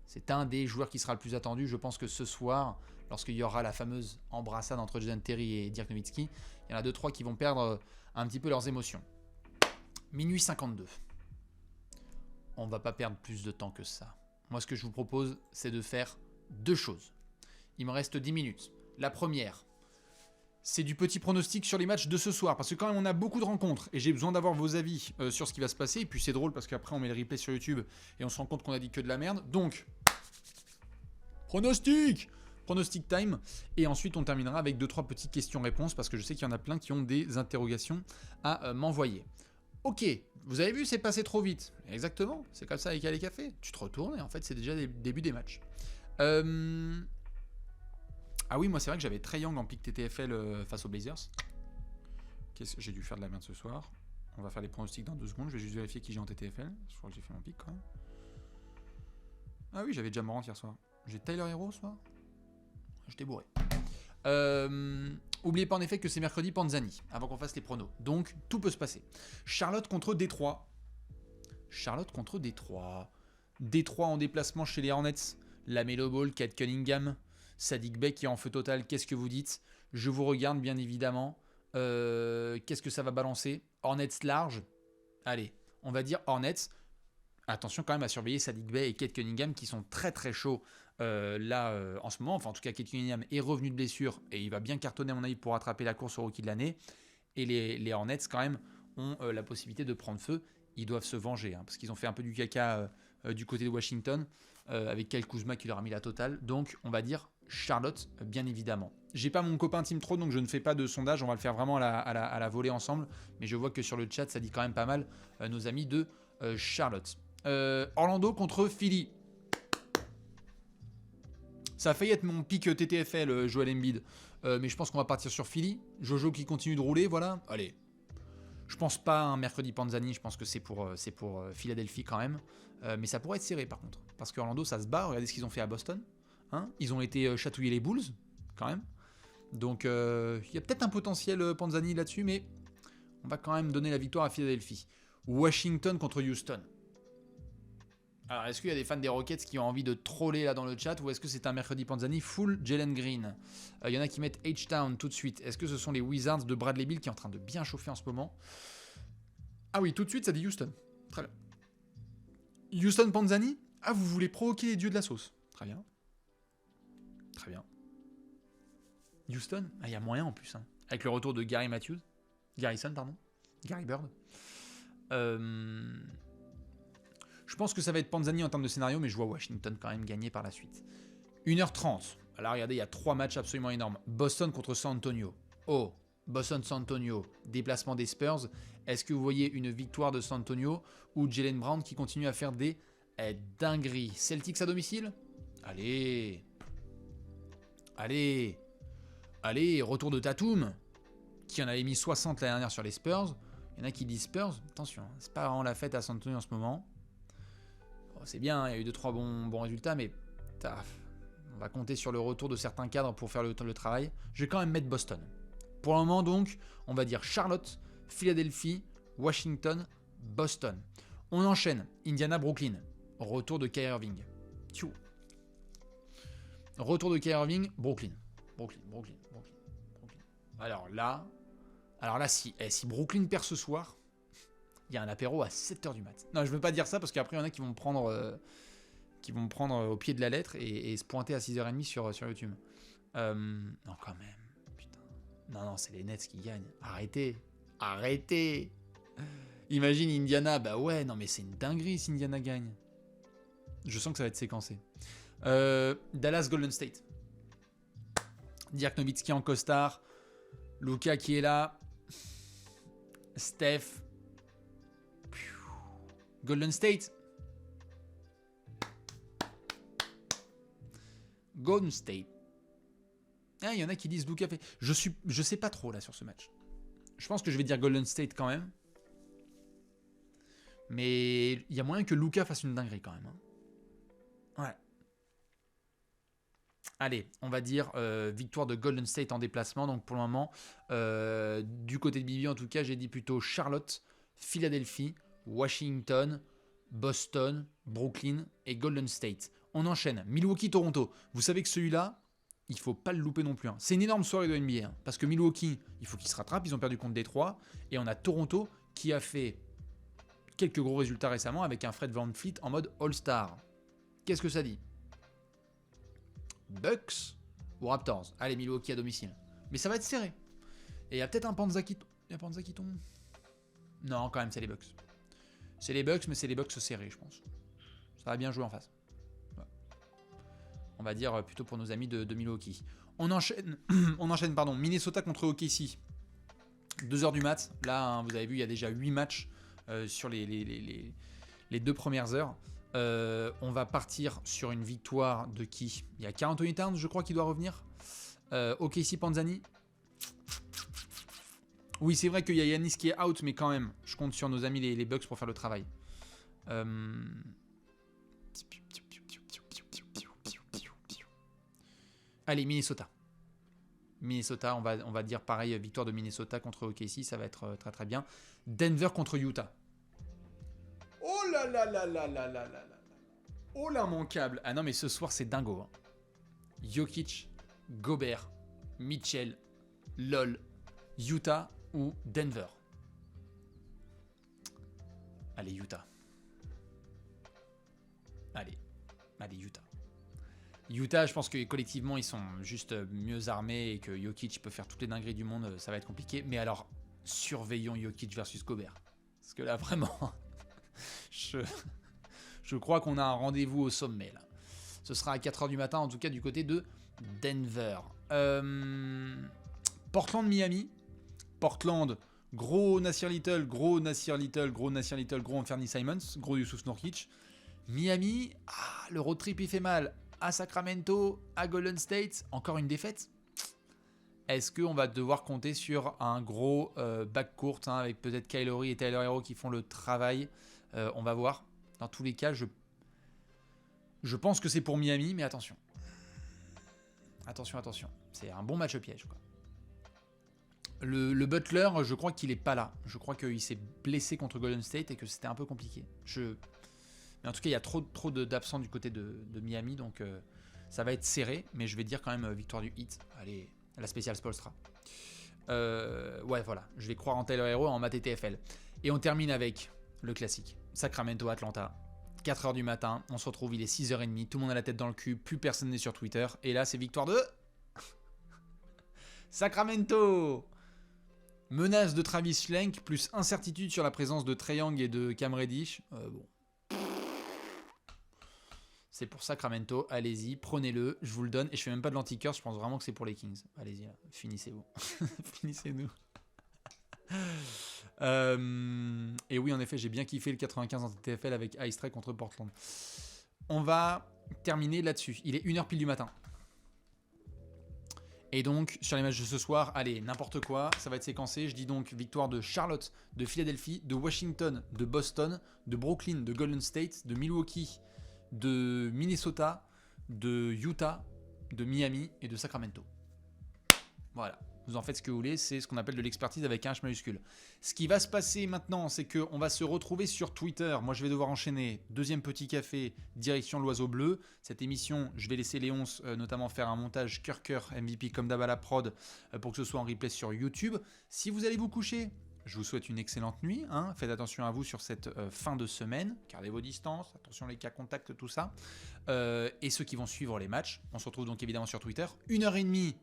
C'est un des joueurs qui sera le plus attendu. Je pense que ce soir, lorsqu'il y aura la fameuse embrassade entre Jason Terry et Dirk Nowitzki, il y en a 2-3 qui vont perdre un petit peu leurs émotions. Minuit 52. On ne va pas perdre plus de temps que ça. Moi, ce que je vous propose, c'est de faire 2 choses. Il me reste 10 minutes. La première, c'est du petit pronostic sur les matchs de ce soir. Parce que quand même, on a beaucoup de rencontres. Et j'ai besoin d'avoir vos avis sur ce qui va se passer. Et puis, c'est drôle parce qu'après, on met le replay sur YouTube. Et on se rend compte qu'on a dit que de la merde. Donc, pronostic time. Et ensuite, on terminera avec 2-3 petites questions-réponses. Parce que je sais qu'il y en a plein qui ont des interrogations à m'envoyer. Ok, vous avez vu, c'est passé trop vite. Exactement, c'est comme ça avec les cafés. Tu te retournes et en fait, c'est déjà le début des matchs. Ah oui, moi, c'est vrai que j'avais Trae Young en pick TTFL face aux Blazers. J'ai dû faire de la merde ce soir. On va faire les pronostics dans 2 secondes. Je vais juste vérifier qui j'ai en TTFL. Je crois que j'ai fait mon pick quand même. Ah oui, j'avais déjà Morant hier soir. J'ai Tyler Hero ce soir. J'étais bourré. Oubliez pas en effet que c'est mercredi Panzani, avant qu'on fasse les pronos. Donc, tout peut se passer. Charlotte contre Détroit. Détroit en déplacement chez les Hornets. LaMelo Ball, Cade Cunningham, Saddiq Bey qui est en feu total. Qu'est-ce que vous dites? Je vous regarde bien évidemment. Qu'est-ce que ça va balancer? Hornets large. Allez, on va dire Hornets. Attention quand même à surveiller Saddiq Bey et Cade Cunningham qui sont très très chauds en ce moment. Enfin, en tout cas, Cade Cunningham est revenu de blessure et il va bien cartonner à mon avis pour rattraper la course au rookie de l'année. Et les Hornets quand même ont la possibilité de prendre feu. Ils doivent se venger parce qu'ils ont fait un peu du caca du côté de Washington avec Kyle Kuzma qui leur a mis la totale. Donc, on va dire Charlotte, bien évidemment. J'ai pas mon copain Team Tro, donc je ne fais pas de sondage. On va le faire vraiment à la volée ensemble. Mais je vois que sur le chat, ça dit quand même pas mal nos amis de Charlotte. Orlando contre Philly. Ça a failli être mon pick TTFL, Joel Embiid. Mais je pense qu'on va partir sur Philly. Jojo qui continue de rouler, voilà. Allez. Je pense pas un mercredi Panzani, je pense que c'est pour Philadelphie quand même. Mais ça pourrait être serré par contre. Parce que Orlando, ça se bat. Regardez ce qu'ils ont fait à Boston. Hein, ils ont été chatouiller les Bulls, quand même. Donc, il y a peut-être un potentiel Panzani là-dessus, mais on va quand même donner la victoire à Philadelphie. Washington contre Houston. Alors, est-ce qu'il y a des fans des Rockets qui ont envie de troller là dans le chat, ou est-ce que c'est un mercredi Panzani full Jalen Green? Il y en a qui mettent H-Town tout de suite. Est-ce que ce sont les Wizards de Bradley Beal qui est en train de bien chauffer en ce moment? Ah oui, tout de suite, ça dit Houston. Très bien. Houston Panzani? Ah, vous voulez provoquer les dieux de la sauce. Très bien. Très bien. Houston? Ah, il y a moyen en plus. Hein. Avec le retour de Gary Matthews. Garrison, pardon. Gary Bird. Je pense que ça va être Panzani en termes de scénario, mais je vois Washington quand même gagner par la suite. 1h30. Alors regardez, il y a 3 matchs absolument énormes. Boston contre San Antonio. Oh, Boston-San Antonio, déplacement des Spurs. Est-ce que vous voyez une victoire de San Antonio ou Jaylen Brown qui continue à faire des dingueries? Celtics à domicile? Allez. Allez. Allez, retour de Tatum, qui en avait mis 60 l'année dernière sur les Spurs. Il y en a qui disent Spurs, attention, c'est pas vraiment la fête à San Antonio en ce moment. Bon, c'est bien, il y a eu 2-3 bons résultats, mais on va compter sur le retour de certains cadres pour faire le travail. Je vais quand même mettre Boston. Pour le moment donc, on va dire Charlotte, Philadelphie, Washington, Boston. On enchaîne, Indiana-Brooklyn. Retour de Kyrie Irving. Tchou. Retour de Kyrie Irving, Brooklyn. Brooklyn. Alors là, si Brooklyn perd ce soir, il y a un apéro à 7h du mat. Non, je veux pas dire ça parce qu'après il y en a qui vont me prendre au pied de la lettre et se pointer à 6h30 sur YouTube. Non, quand même. Putain. Non, c'est les Nets qui gagnent. Arrêtez. Imagine Indiana, bah ouais, non mais c'est une dinguerie si Indiana gagne. Je sens que ça va être séquencé. Dallas Golden State. Dirk Nowitzki en costard. Luka qui est là. Steph. Golden State. Golden State. Ah, il y en a qui disent Luka fait. Je sais pas trop là sur ce match. Je pense que je vais dire Golden State quand même. Mais il y a moyen que Luka fasse une dinguerie quand même. Hein. Ouais. Allez, on va dire victoire de Golden State en déplacement. Donc pour le moment, du côté de Bibi en tout cas, j'ai dit plutôt Charlotte, Philadelphie, Washington, Boston, Brooklyn et Golden State. On enchaîne. Milwaukee-Toronto. Vous savez que celui-là, il faut pas le louper non plus. Hein. C'est une énorme soirée de NBA. Hein, parce que Milwaukee, il faut qu'ils se rattrapent. Ils ont perdu contre Détroit. Et on a Toronto qui a fait quelques gros résultats récemment avec un Fred VanVleet en mode All-Star. Qu'est-ce que ça dit? Bucks ou Raptors? Allez, Milwaukee à domicile. Mais ça va être serré. Et il y a peut-être un Panza qui tombe. Non, quand même, c'est les Bucks. C'est les Bucks, mais c'est les Bucks serrés, je pense. Ça va bien jouer en face. Ouais. On va dire plutôt pour nos amis de Milwaukee. On enchaîne, Minnesota contre OKC. 2h du mat. Là, hein, vous avez vu, il y a déjà 8 matchs sur les 2 premières heures. On va partir sur une victoire de qui? Il y a Karl Anthony Towns, je crois, qui doit revenir. OKC Panzani. Oui, c'est vrai qu'il y a Giannis qui est out, mais quand même, je compte sur nos amis les Bucks pour faire le travail. Allez, Minnesota. On va dire pareil, victoire de Minnesota contre OKC, ça va être très très bien. Denver contre Utah. Oh là là là là là là là. Oh là mon câble. Ah non mais ce soir c'est dingo. Hein. Jokic, Gobert, Mitchell, LOL, Utah ou Denver. Allez Utah. Allez Utah. Utah, je pense que collectivement ils sont juste mieux armés et que Jokic peut faire toutes les dingueries du monde, ça va être compliqué. Mais alors surveillons Jokic versus Gobert. Parce que là vraiment... Je crois qu'on a un rendez-vous au sommet là. Ce sera à 4h du matin en tout cas du côté de Denver. Portland-Miami. Portland, gros Nasir Little, gros Anthony Simons, gros Yusuf Nurkic. Miami, le road trip il fait mal. À Sacramento, à Golden State, encore une défaite. Est-ce qu'on va devoir compter sur un gros backcourt avec peut-être Kyle Lowry et Tyler Hero qui font le travail? On va voir. Dans tous les cas, je pense que c'est pour Miami, mais attention. Attention. C'est un bon match piège, quoi. Le Butler, je crois qu'il est pas là. Je crois qu'il s'est blessé contre Golden State et que c'était un peu compliqué. Mais en tout cas, il y a trop d'absents du côté de Miami, donc ça va être serré, mais je vais dire quand même victoire du Heat. Allez, la spéciale Spolstra. Ouais, voilà. Je vais croire en Tyler Hero et en Matt TFL. Et on termine avec le classique. Sacramento-Atlanta. 4h du matin, on se retrouve, il est 6h30, tout le monde a la tête dans le cul, plus personne n'est sur Twitter. Et là, c'est victoire de... Sacramento. Menace de Travis Schlenk, plus incertitude sur la présence de Trae Young et de Cam Reddish. Bon. C'est pour Sacramento, allez-y, prenez-le, je vous le donne. Et je fais même pas de l'anti-curse, je pense vraiment que c'est pour les Kings. Allez-y, là, finissez-vous. Finissez-nous. Et oui, en effet, j'ai bien kiffé le 95 en TFL avec Ice Tray contre Portland. On va terminer là-dessus. Il est 1h pile du matin. Et donc, sur les matchs de ce soir, allez, n'importe quoi, ça va être séquencé. Je dis donc victoire de Charlotte, de Philadelphie, de Washington, de Boston, de Brooklyn, de Golden State, de Milwaukee, de Minnesota, de Utah, de Miami et de Sacramento. Voilà. Vous en faites ce que vous voulez, c'est ce qu'on appelle de l'expertise avec un H majuscule. Ce qui va se passer maintenant, c'est qu'on va se retrouver sur Twitter. Moi, je vais devoir enchaîner. Deuxième petit café, direction l'Oiseau Bleu. Cette émission, je vais laisser Léonce notamment faire un montage cœur MVP comme d'hab à la prod pour que ce soit en replay sur YouTube. Si vous allez vous coucher, je vous souhaite une excellente nuit. Hein. Faites attention à vous sur cette fin de semaine. Gardez vos distances, attention les cas contacts, tout ça. Et ceux qui vont suivre les matchs, on se retrouve donc évidemment sur Twitter. 1h30,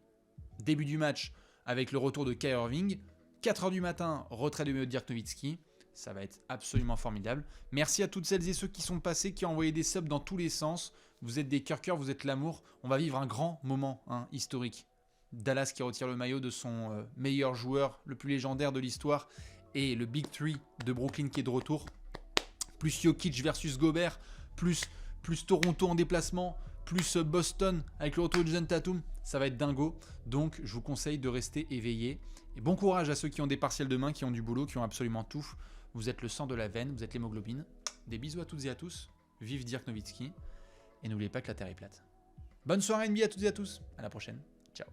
début du match, avec le retour de Kyrie Irving, 4h du matin, retrait de Dirk Nowitzki, ça va être absolument formidable. Merci à toutes celles et ceux qui sont passés, qui ont envoyé des subs dans tous les sens. Vous êtes des cœurs, vous êtes l'amour. On va vivre un grand moment historique. Dallas qui retire le maillot de son meilleur joueur, le plus légendaire de l'histoire, et le Big Three de Brooklyn qui est de retour. Plus Jokic versus Gobert, plus Toronto en déplacement, plus Boston avec le retour de Jason Tatum, ça va être dingo. Donc je vous conseille de rester éveillé. Et bon courage à ceux qui ont des partiels demain, qui ont du boulot, qui ont absolument tout. Vous êtes le sang de la veine, vous êtes l'hémoglobine. Des bisous à toutes et à tous. Vive Dirk Nowitzki. Et n'oubliez pas que la Terre est plate. Bonne soirée NBA à toutes et à tous. À la prochaine. Ciao.